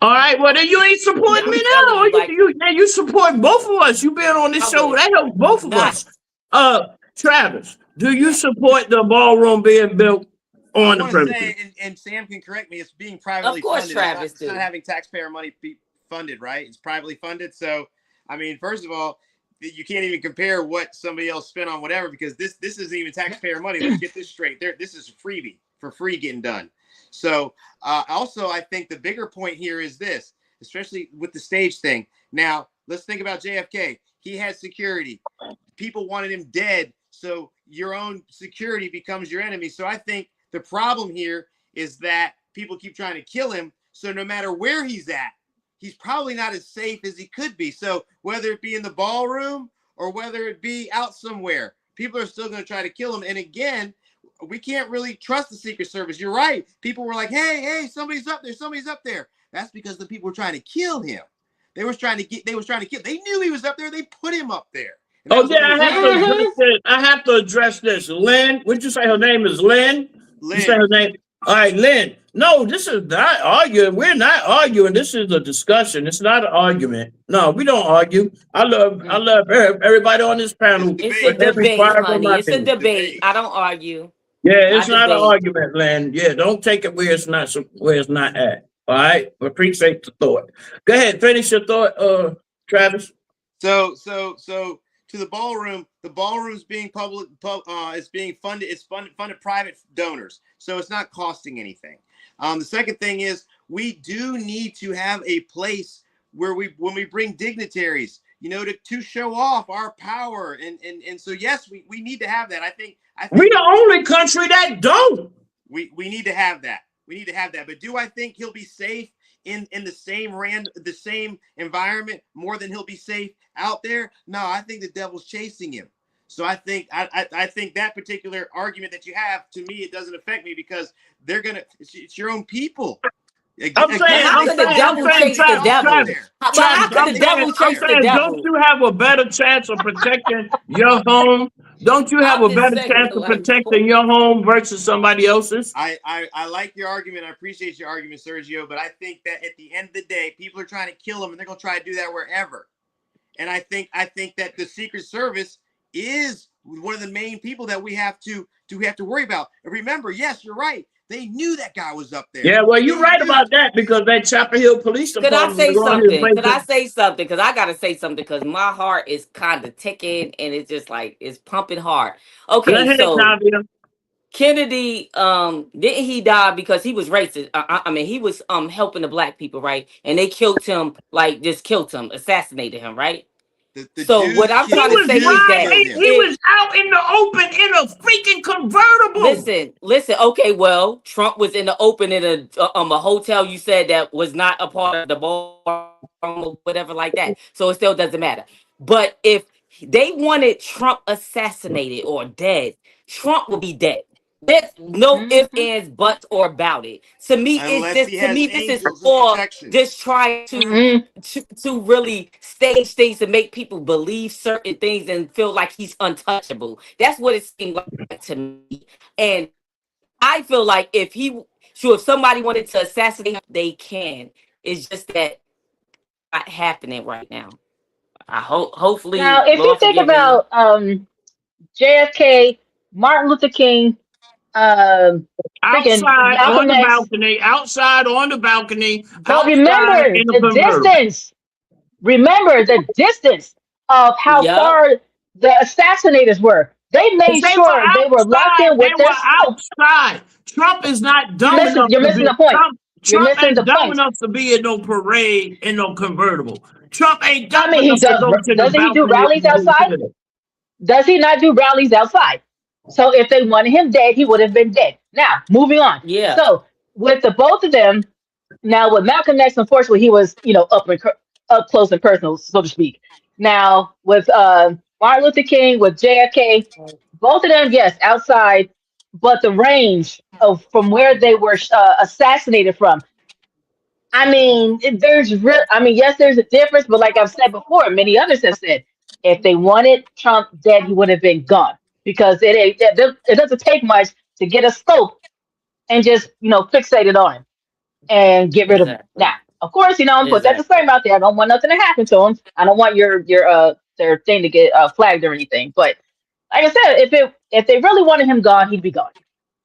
All right, well then you ain't supporting me I'm now. telling you, You support both of us. You been on this show. That helps both of us. Travis, do you support the ballroom being built on the I want to premises? say, and Sam can correct me, it's being privately Of course, funded. Travis It's not do. having taxpayer money be funded, right? It's privately funded. So, I mean, first of all, you can't even compare what somebody else spent on whatever because this isn't even taxpayer money. Let's get this straight. This is freebie for free getting done. So, also, I think the bigger point here is this, especially with the stage thing. Now, let's think about JFK. He had security. People wanted him dead. So your own security becomes your enemy. So I think the problem here is that people keep trying to kill him. So no matter where he's at, he's probably not as safe as he could be. So whether it be in the ballroom or whether it be out somewhere, people are still going to try to kill him. And again, we can't really trust the Secret Service. You're right. People were like, hey, somebody's up there. Somebody's up there. That's because the people were trying to kill him. They was trying to kill. They knew he was up there. They put him up there. Oh yeah, I have to address this. Lynn, what'd you say her name is? Lynn? You say her name? All right, Lynn. No, this is not arguing. We're not arguing. This is a discussion. It's not an argument. No, we don't argue. I love everybody on this panel. It's a debate, honey. It's a debate. I don't argue. Yeah, it's not an debate. argument, Lynn. Yeah, don't take it where it's not at. All right, appreciate the thought. Go ahead, finish your thought, Travis. So to the ballroom's being public. It's being funded. It's funded private donors, so it's not costing anything. The second thing is we do need to have a place where when we bring dignitaries, to show off our power, and so yes, we need to have that. I think we're the only country that don't. We need to have that. We need to have that. But do I think he'll be safe in the same environment more than he'll be safe out there? No, I think the devil's chasing him. So I think I think that particular argument that you have, to me, it doesn't affect me because it's your own people. How could the devil chase the devil? How could the devil chase the devil? Don't you have a better chance of protecting your home? Don't you have a better chance of protecting your home versus somebody else's? I like your argument. I appreciate your argument, Sergio. But I think that at the end of the day, people are trying to kill him, and they're going to try to do that wherever. And I think that the Secret Service is one of the main people that we have to worry about. And remember, yes, you're right. They knew that guy was up there. Yeah, well, you're right about that because that Chapel Hill Police Department. Could I say something? Because I gotta say something because my heart is kind of ticking and it's just like it's pumping hard. Okay, Go ahead, so Tavia. Kennedy, didn't he die because he was racist? I mean, he was helping the black people, right? And they killed him, like just killed him, assassinated him, right? The So Jews what I'm killed trying to him. say is Jews that killed him. He was out in the open in a freaking convertible. listen. Okay, well, Trump was in the open in a hotel. You said that was not a part of the bar or whatever like that. So it still doesn't matter. But if they wanted Trump assassinated or dead, Trump will be dead. There's no ifs, ands, buts, or about it. To me, Unless it's he just has to me this is angels of for protection. just trying to really stage things to make people believe certain things and feel like he's untouchable. That's what it seemed like to me. And I feel like if somebody wanted to assassinate him, they can. It's just that not happening right now. I hopefully Now, if you Lord think forgive me. about JFK, Martin Luther King, freaking Outside on Malcolm the X, balcony, outside on the balcony, but outside remember in a the convertible. distance. Remember the distance of how Yup. far the assassinators were. They made They sure they were locked in They with their were scope. outside. Trump is not dumb enough You're to missing be. the point. You're Trump missing ain't the dumb point. enough to be in no parade in no convertible. Trump ain't I dumb mean, he enough to does. go to the Doesn't he do balcony of rallies the outside? hotel. Does he not do rallies outside? So if they wanted him dead, he would have been dead. Now, moving on. Yeah. So with the both of them, now with Malcolm X, unfortunately, he was up close and personal, so to speak. Now with Martin Luther King, with JFK, both of them, yes, outside, but the range of from where they were assassinated from. I mean, yes, there's a difference, but like I've said before, many others have said, if they wanted Trump dead, he would have been gone because it doesn't take much to get a scope and just fixate it on him and get rid of him. Exactly. Now, of course, put that Exactly. disclaimer out there. I don't want nothing to happen to him. I don't want their thing to get flagged or anything. But like I said, if they really wanted him gone, he'd be gone.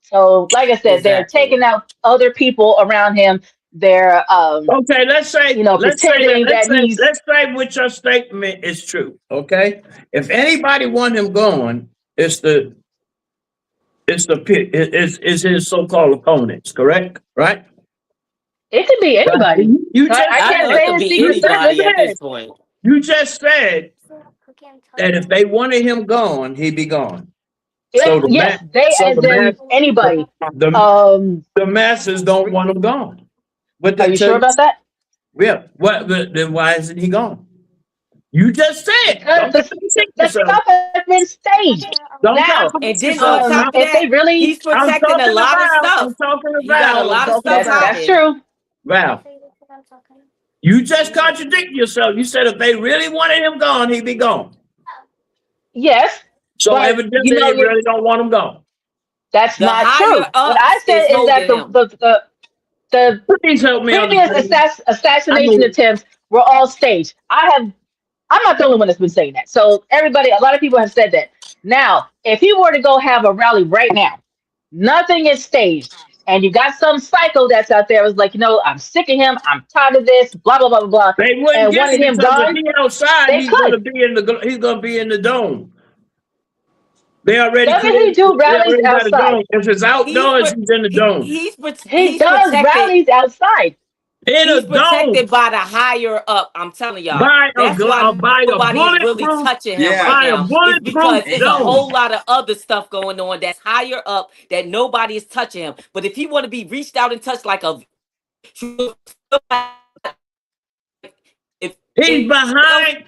So, like I said, they're Exactly. taking out other people around him. They're Okay, let's say pretending that he's let's say which your statement is true. Okay, if anybody want him gone, it's his so-called opponents. Correct? Right? it could be anybody. You just I can't It say could it's be Secret anybody Service. at this point. You just said that if they wanted him gone, he'd be gone. Yes, they as in anybody. The masses don't want him gone. But Are you sure about that? Yeah. Then why isn't he gone? You just said. Because the stuff has been staged. Now, And then on top of if they that, really, he's protecting a lot of stuff. I'm talking about. He got a lot of stuff that's happening. true. Val, you just contradicted yourself. You said if they really wanted him gone, he'd be gone. Yes. So but, evidently they really don't want him gone. That's The not higher true. ups What I said is that the Please help me previous understand. assassination attempts were all staged. I'm not the only one that's been saying that. So a lot of people have said that. Now, if he were to go have a rally right now, nothing is staged. And you got some psycho that's out there was like, I'm sick of him. I'm tired of this. Blah blah blah blah blah. They wouldn't And get wanted him because gone. if he outside, They he's could. gonna be in the dome. They already Doesn't he do rallies outside? If it's outdoors, he's in the dome. He does rallies outside. He's protected by the higher up. I'm telling y'all. That's why nobody's really touching him right now. It's because it's a whole lot of other stuff going on that's higher up that nobody is touching him. But if he want to be reached out and touched like a He's behind.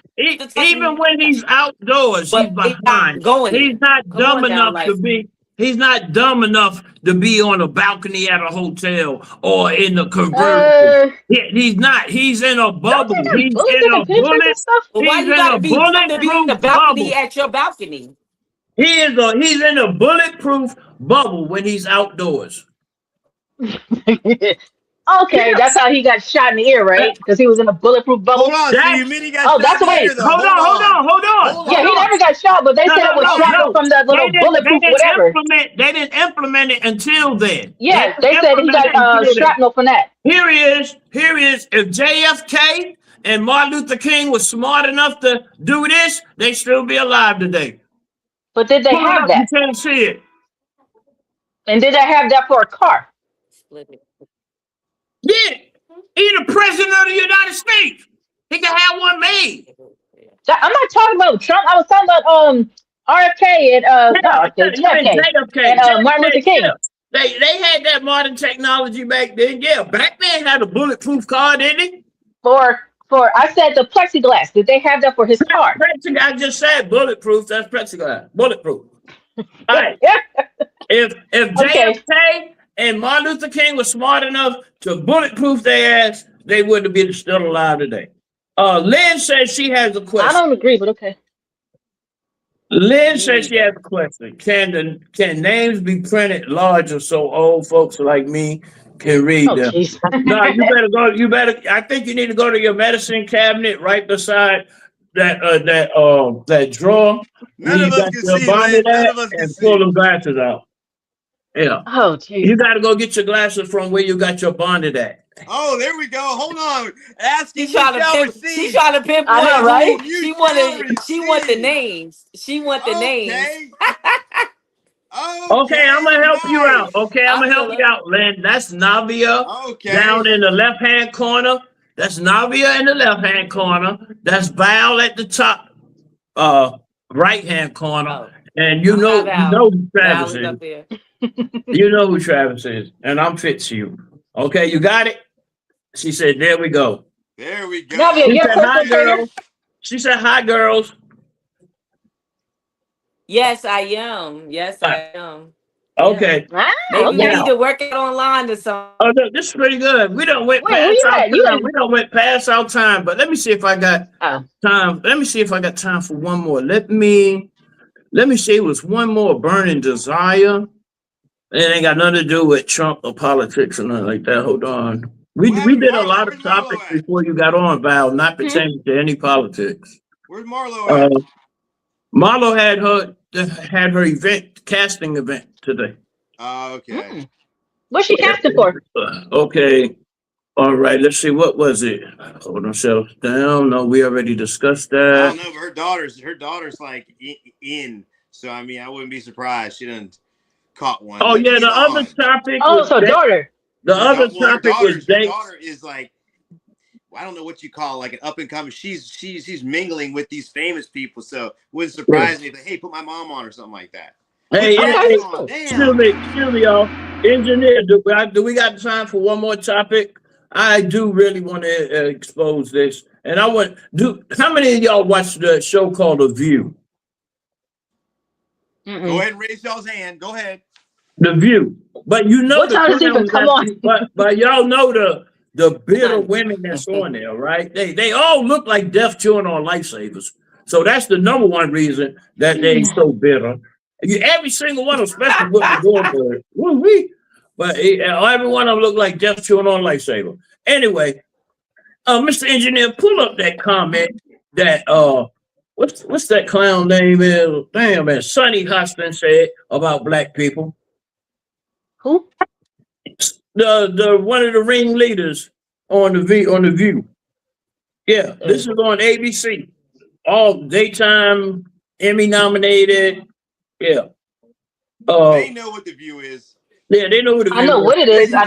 Even when he's outdoors, he's behind. He's not dumb enough to be. He's not dumb enough to be on a balcony at a hotel or in the convertible. He's not. He's in a bubble. He's in a bullet. Why you gotta be in the balcony at your balcony? He's in a bulletproof bubble when he's outdoors. Okay, that's how he got shot in the ear, right? Because he was in a bulletproof bubble. Hold on, so you mean he got shot that's in the the way. ear, though? Hold on. Yeah, he never got shot, but they said it was shrapnel from that little bulletproof whatever. They didn't implement it until then. Yeah, they said he got shrapnel from that. Here he is. If JFK and Martin Luther King was smart enough to do this, they still be alive today. But did they have that? You can't see it. And did I have that for a car? Split it. Yeah, he the president of the United States. He can have one made. I'm not talking about Trump. I was talking about RFK and not RFK, JFK and Martin Luther King. Yeah. They had that modern technology back then. Yeah, back then had a bulletproof car, didn't it? For I said the plexiglass. Did they have that for his car? I just said bulletproof. That's plexiglass. Bulletproof. All right. If JFK and Martin Luther King was smart enough to bulletproof their ass, they wouldn't be still alive today. Lynn says she has a question. I don't agree, but okay. Lynn says she has a question. Can names be printed larger so old folks like me can read them? No, you better. I think you need to go to your medicine cabinet right beside that drawer. None of us can see, Lynn. None of us can see. Pull them glasses out. Yeah. Oh, geez. You got to go get your glasses from where you got your bonded at. Oh, there we go. Hold on. Asking She's trying to pimp. I know, right? She want the names. She want the names. Okay, I'm gonna help you out. Okay, I'm gonna help you out, Lynn. That's Navia down in the left-hand corner. That's Navia in the left-hand corner. That's Val at the top, right-hand corner. And you know who Travis is. You know who Travis is, and I'm Fitzhugh. Okay, you got it? She said, there we go. There we go. Navia, She you're said, a hi, personal trainer? girls. She said, hi, girls. Yes, I am. Yes, I am. Okay. Maybe we need to work it online or something. Oh, no, this is pretty good. We don't went past our time. We don't went past our time, but let me see if I got time. Let me see if I got time for one more. Let me see. It was one more burning desire. It ain't got nothing to do with Trump or politics or nothing like that. Hold on. We did a lot of topics before you got on, Val, not pertaining to any politics. Where's Marlo at? Marlo had her casting event today. Okay. What's she casting for? Okay. All right. Let's see. What was it? Hold ourselves down. No, we already discussed that. I don't know, but her daughter's like in. So I mean, I wouldn't be surprised she didn't caught one. Oh yeah, the other topic. Oh, so daughter. The other topic was her daughter is like, I don't know what you call like an up and coming. She's mingling with these famous people, so wouldn't surprise me if hey, put my mom on or something like that. Hey, excuse me, y'all. Engineer, do we got time for one more topic? I do really want to expose this, and I want how many of y'all watched the show called The View? Go ahead and raise y'all's hand. Go ahead. The View, but you know come on. But y'all know the bitter women that's on there, right? They all look like deaf chewing on lifesavers. So that's the number one reason that they so bitter. Every single one, especially what we're going for it. But every one of them look like deaf chewing on lifesaver. Anyway, Mr. Engineer, pull up that comment that what's that clown name is? Damn, man, Sonny Hostin said about black people. Who? The one of the ringleaders on the View. Yeah, this is on ABC. All daytime, Emmy nominated. Yeah. They know what The View is. Yeah, they know what The View is. I know what it is. I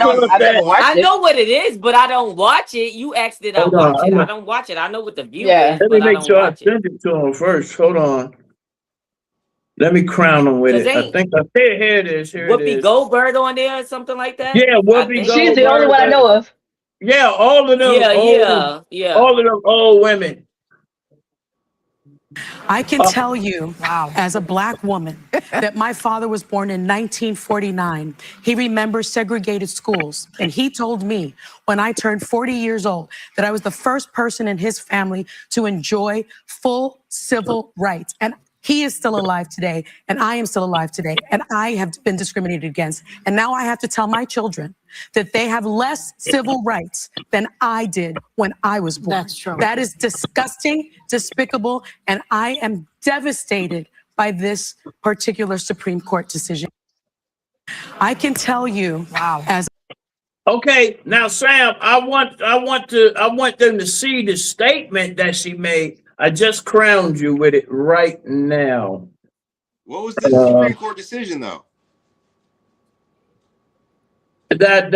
know what it is, but I don't watch it. You asked it, I watch it. I don't watch it. I know what The View is. Let me make sure I send it to them first. Hold on. Let me crown them with it. I think here it is. Whoopi Goldberg on there or something like that? Yeah, Whoopi Goldberg. She's the only one I know of. Yeah, all of them. Yeah. All of them old women. I can tell you, as a black woman, that my father was born in 1949. He remembers segregated schools. And he told me when I turned 40 years old that I was the first person in his family to enjoy full civil rights. And he is still alive today, and I am still alive today, and I have been discriminated against. And now I have to tell my children that they have less civil rights than I did when I was born. That's true. That is disgusting, despicable, and I am devastated by this particular Supreme Court decision. I can tell you, as Okay, now Sam, I want them to see the statement that she made. I just crowned you with it right now. What was the Supreme Court decision, though? That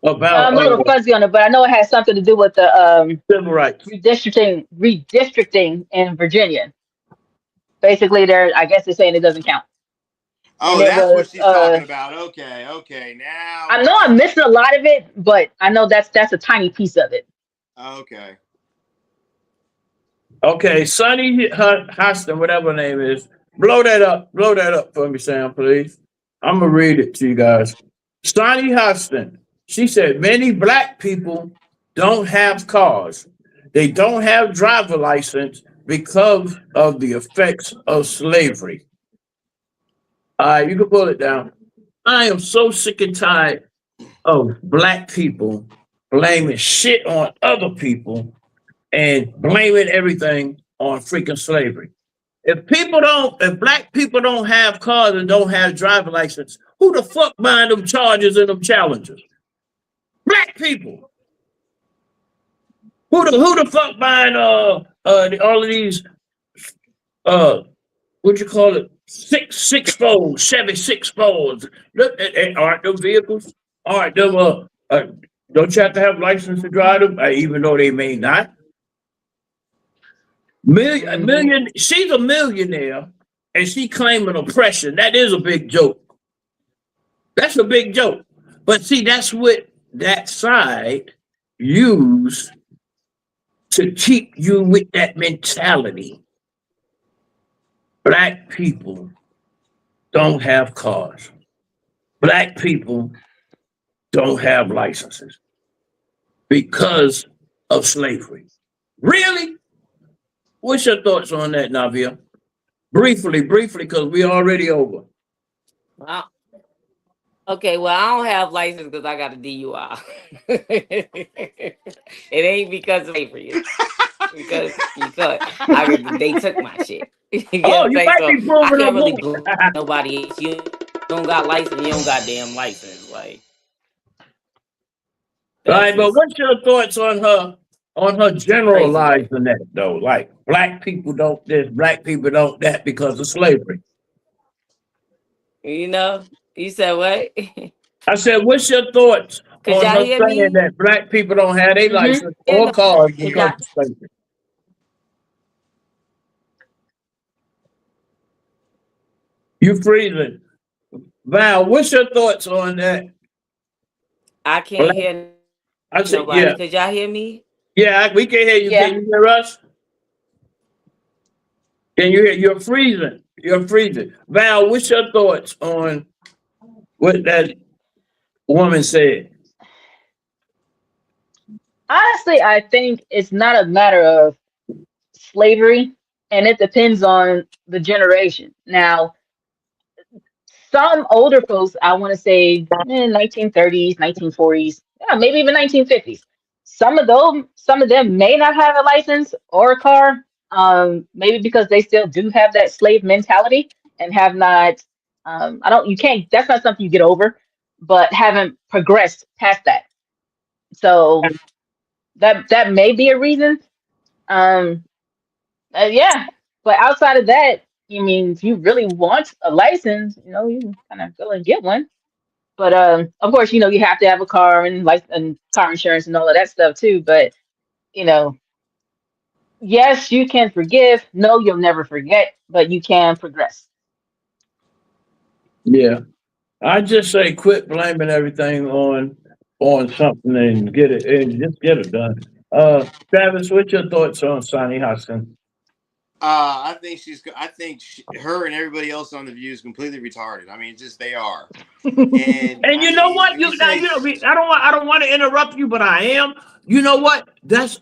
was about I'm a little fuzzy on it, but I know it has something to do with the civil rights. redistricting in Virginia. Basically, I guess they're saying it doesn't count. Oh, And it that's what was she's talking about. Okay. Now I know I'm missing a lot of it, but I know that's a tiny piece of it. okay. Okay, Sonny Hostin, whatever her name is, blow that up for me, Sam, please. I'm gonna read it to you guys. Sonny Hostin, she said many black people don't have cars. They don't have driver license because of the effects of slavery. All right, you can pull it down. I am so sick and tired of black people blaming shit on other people and blaming everything on freaking slavery. If black people don't have cars and don't have driver license, who the fuck buying them Chargers and them Challengers? Black people. Who the fuck buying all of these what you call it? Six-folds, Chevy six-folds. Look, aren't them vehicles? Aren't them don't you have to have license to drive them? Even though they may not. She's a millionaire and she claiming oppression. That is a big joke. That's a big joke. But see, that's what that side used to keep you with that mentality. Black people don't have cars. Black people don't have licenses because of slavery. Really? What's your thoughts on that, Navia? Briefly, because we're already over. Wow. Okay, well, I don't have license because I got a DUI. It ain't because of slavery. Because they took my shit. You might be proving I can't really them blame nobody. If you don't got license, you don't got damn license. Like, all right, but what's your thoughts on her generalizing that though? Like black people don't this, black people don't that because of slavery. you know, you said what? I said, what's your thoughts Could on y'all her hear saying me? that black people don't have their license or cars because of slavery? You freezing. Val, what's your thoughts on that? I can't hear I said, nobody. yeah. Could y'all hear me? Yeah, we can hear you. Yeah. Can you hear us? Can you hear? You're freezing. You're freezing. Val, what's your thoughts on what that woman said? Honestly, I think it's not a matter of slavery, and it depends on the generation. Now, some older folks, I want to say 1930s, 1940s, yeah, maybe even 1950s. Some of them may not have a license or a car, maybe because they still do have that slave mentality and have not. That's not something you get over, but haven't progressed past that. So that may be a reason. Yeah, but outside of that, you mean if you really want a license, you can kind of go and get one. But of course, you have to have a car and car insurance and all of that stuff too. But yes, you can forgive. No, you'll never forget, but you can progress. Yeah, I just say quit blaming everything on something and get it done. Travis, what's your thoughts on Sonny Hostin? I think her and everybody else on the View is completely retarded. I mean, just they are. And you know what? I don't want to interrupt you, but I am. You know what?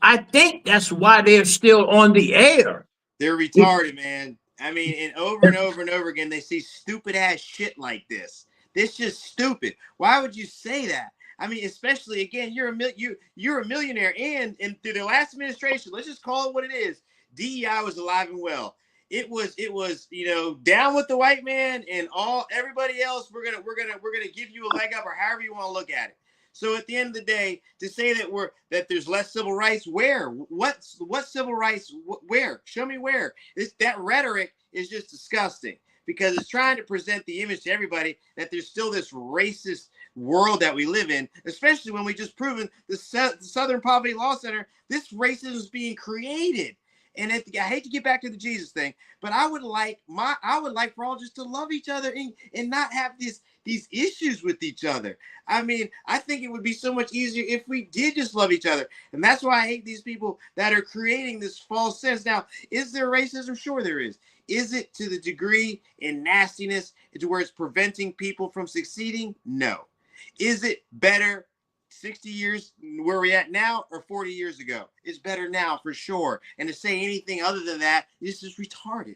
I think that's why they're still on the air. They're retarded, man. I mean, and over and over again, they see stupid ass shit like this. This just stupid. Why would you say that? I mean, especially again, you're a millionaire, and through the last administration, let's just call it what it is. DEI was alive and well. It was down with the white man and everybody else. We're gonna give you a leg up, or however you want to look at it. So at the end of the day, to say that there's less civil rights, where? What civil rights? Where? Show me where. That rhetoric is just disgusting. because it's trying to present the image to everybody that there's still this racist world that we live in, especially when we just proven the Southern Poverty Law Center, this racism is being created. And I hate to get back to the Jesus thing, but I would like for all just to love each other and not have these issues with each other. I mean, I think it would be so much easier if we did just love each other. And that's why I hate these people that are creating this false sense. Now, is there racism? Sure there is. Is it to the degree in nastiness to where it's preventing people from succeeding? No. Is it better 60 years where we're at now or 40 years ago? It's better now for sure. And to say anything other than that is just retarded.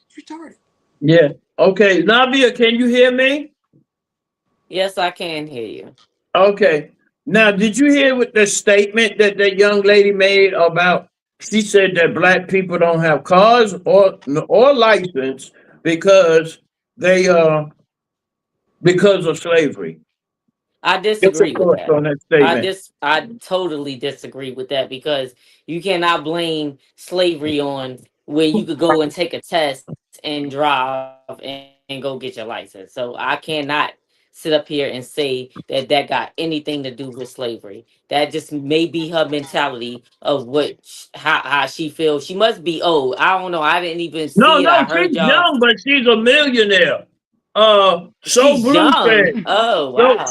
It's retarded. Yeah. Okay. Navia, can you hear me? Yes, I can hear you. Okay. Now, did you hear what the statement that that young lady made about? She said that black people don't have cars or license because because of slavery. I disagree with that. I totally disagree with that because you cannot blame slavery on where you could go and take a test and drive and go get your license. So I cannot sit up here and say that that got anything to do with slavery. That just may be her mentality of how she feels. She must be old. I don't know. I didn't even see it. I heard she's y'all. young, but she's a millionaire. She's Blue young. said. Oh wow.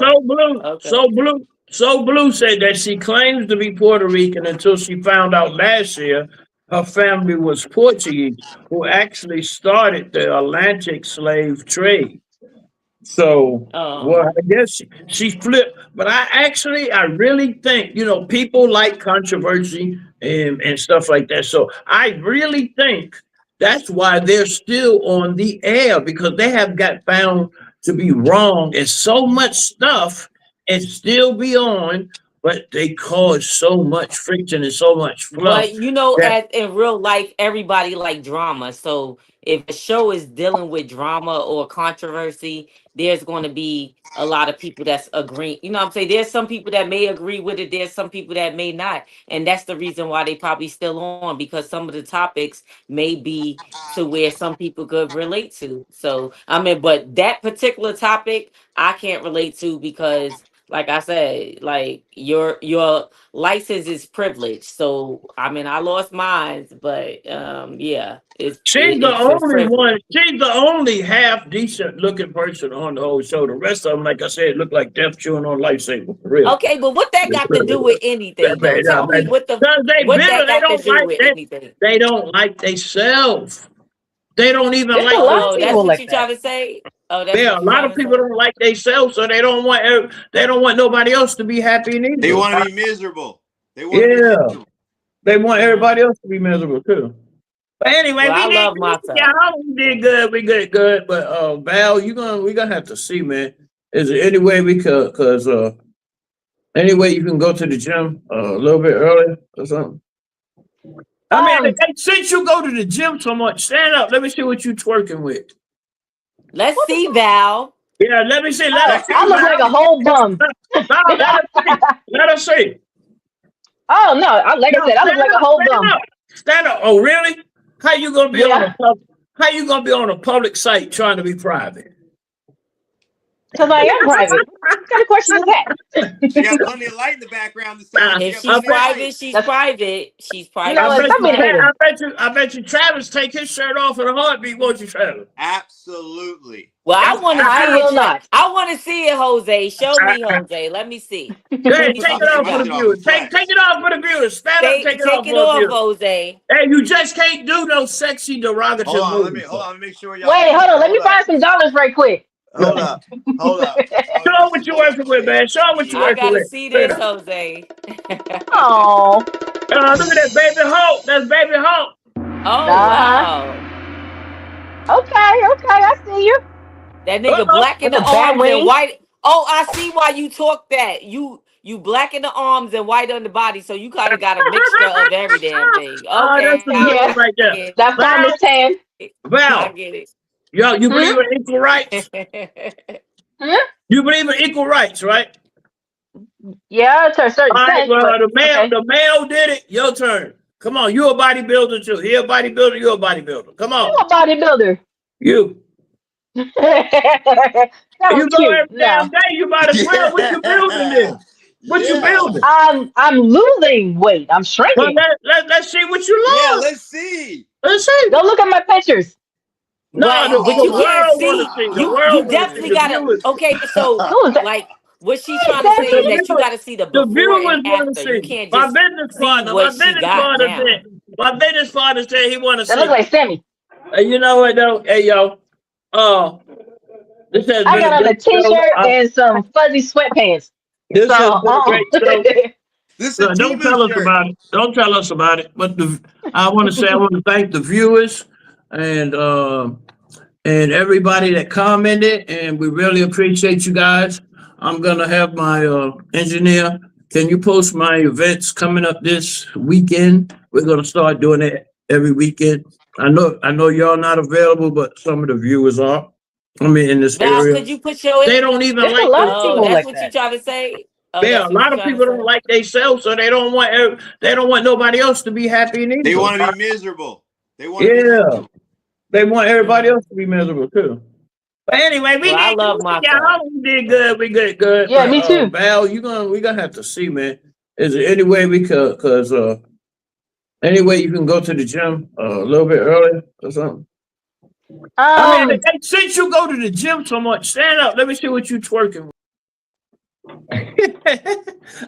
So Blue said that she claims to be Puerto Rican until she found out last year her family was Portuguese, who actually started the Atlantic slave trade. So, well, I guess she flipped. But I really think, people like controversy and stuff like that. So I really think that's why they're still on the air, because they have got found to be wrong in so much stuff and still be on, but they cause so much friction and so much fluff. But in real life, everybody like drama. So if a show is dealing with drama or controversy, there's going to be a lot of people that's agreeing. You know what I'm saying? There's some people that may agree with it. There's some people that may not. And that's the reason why they probably still on, because some of the topics may be to where some people could relate to. So, but that particular topic, I can't relate to because, like I said, like your license is privileged. So I lost mine, but she's the only one. She's the only half decent looking person on the whole show. The rest of them, like I said, look like death chewing on lightsaber. For real. Okay, but what that got to do with anything? Though? Tell me what that got to do with anything. They don't like themselves. They don't even like. Oh, that's what you trying to say. Oh, a lot of people don't like themselves, so they don't want nobody else to be happy neither. They want to be miserable. They want everybody else to be miserable too. But anyway, I love myself. We did good. We did good. But Val, we're gonna have to see, man. Is there any way we could? Cause any way you can go to the gym a little bit earlier or something? Since you go to the gym so much, stand up. Let me see what you twerking with. Let's see, Val. Yeah, let me see. I look like a whole bum. Let us see. Oh no! I look like a whole bum. Stand up. Oh, really? How you gonna be on a public site trying to be private? Because I am private. What kind of question is that? She got plenty of light in the background this time. If she's private, she's private. She's private. I bet you Travis take his shirt off in a heartbeat, won't you, Travis? Absolutely. Well, I want to see it. I want to see it, Jose. Show me, Jose. Let me see. Hey, take it off for the viewers. Take it off for the viewers. Stand up, take it off, Jose. Hey, you just can't do no sexy derogatory. Hold on, let me make sure y'all. Wait, hold on. Let me find some dollars right quick. Hold up. Show them what you're working with, man. Show them what you're working with. I gotta see this, Jose. Oh. Look at that baby Hulk. That's baby Hulk. Oh, wow. Okay, I see you. That nigga black in the arms and white. Oh, I see why you talk that. You black in the arms and white on the body, so you kind of got a mixture of every damn thing. Okay, that's right there. That's Thomas Tan. Val, I get it. Yo, you believe in equal rights? You believe in equal rights, right? Yeah, to a certain extent. Well, the male did it. Your turn. Come on, you a bodybuilder too. He a bodybuilder. You a bodybuilder. Come on. You a bodybuilder. You. That was You go cute. every damn day, you might as well. What you building there? What you building? I'm losing weight. I'm Well, shrinking. let's see what you Yeah, lost. let's see. Let's see. Go look at my pictures. No, But the you can't world see. want to see. The You world want to definitely see. The gotta. viewers. Okay, so Who is that? like what she's trying to That's say is The that you gotta see the the before viewers and want to after. You see. can't My just business see partner. what she got now. My business partner said he want to That looks see. like Sammy. You know what though? Hey yo, this has I been got a on a great show. t-shirt and some fuzzy sweatpants. This has So, been a great show. This is a Don't Timu tell us shirt. about it. Don't tell us about it. But I want to thank the viewers and everybody that commented, and we really appreciate you guys. I'm gonna have my engineer. Can you post my events coming up this weekend? We're gonna start doing it every weekend. I know y'all not available, but some of the viewers are. I mean, in this Val, area, could you put your they don't even there's a like lot the of Oh, people that's like what you that. trying to say? Oh, Yeah, that's a what lot you of trying people to don't say? like themselves, so they don't want nobody else to be happy neither. They want to be miserable. They want to be Yeah, miserable. they want everybody else to be miserable too. But anyway, we Well, I did love good. my Yeah, son. we did good. We did good. Yeah, me too. Val, we gonna have to see, man. Is there any way we could? Cause any way you can go to the gym a little bit earlier or something? I mean, since you go to the gym so much, stand up. Let me see what you twerking. Wait,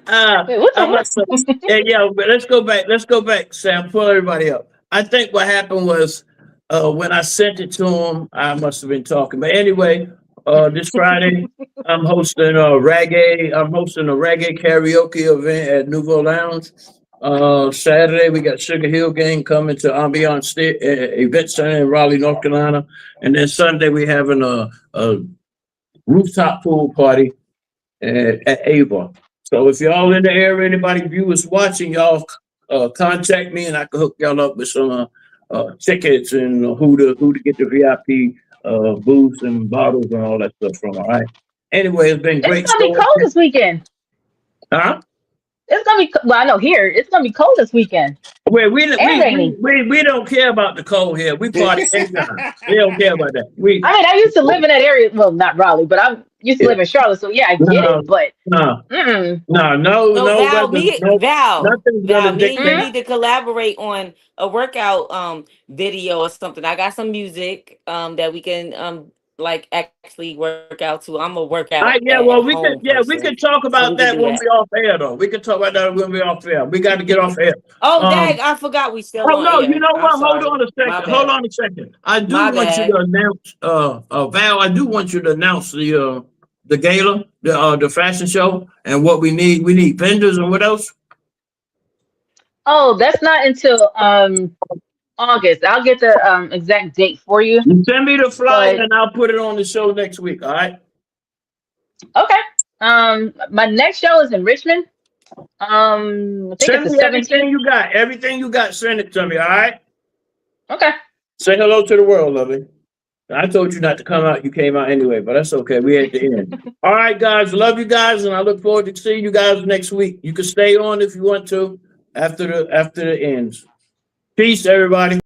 what I the must say, yeah, but let's go back. Let's go back, Sam. Pull everybody up. I think what happened was when I sent it to him, I must have been talking. But anyway, this Friday, I'm hosting a reggae karaoke event at Nouveau Lounge. Saturday, we got Sugar Hill Gang coming to Ambiance Event Center in Raleigh, North Carolina. And then Sunday, we having a rooftop pool party at Ava. So if y'all in the area, anybody viewers watching, y'all contact me and I can hook y'all up with some tickets and who to get the VIP booths and bottles and all that stuff from. All right. Anyway, it's been great. It's gonna be cold this weekend. Huh? It's gonna be well. I know here it's gonna be cold this weekend. Well, we rainy. don't care about the cold here. We party anytime. We don't care about that. I mean, I used to live in that area. Well, not Raleigh, but I used to live in Charlotte. So yeah, I get it. But no, mm-mm. no, So no, Val, nothing's Val, gonna me and you dictate. need to collaborate on a workout video or something. I got some music that we can like actually work out to. I'm a workout Yeah, at well, we home could person, talk so about we can that do when that. we off air, though. We can talk about that when we off air. We got to get off air. Oh, dang, I forgot we still Oh on no, air. you know I'm what? Hold sorry. on a My second. bad. Hold on a second. I do My want you bad. to announce, Val. I do want you to announce the gala, the fashion show, and what we need. We need vendors and what else? Oh, that's not until August. I'll get the exact date for you. You send me the flyer But and I'll put it on the show next week. All right. okay. My next show is in Richmond. I think Send it's me the everything 17th. you got. Everything you got, send it to me. All right. Okay. Say hello to the world, lovely. I told you not to come out. You came out anyway, but that's okay. We at the end. All right, guys. Love you guys, and I look forward to seeing you guys next week. You can stay on if you want to after the ends. Peace, everybody.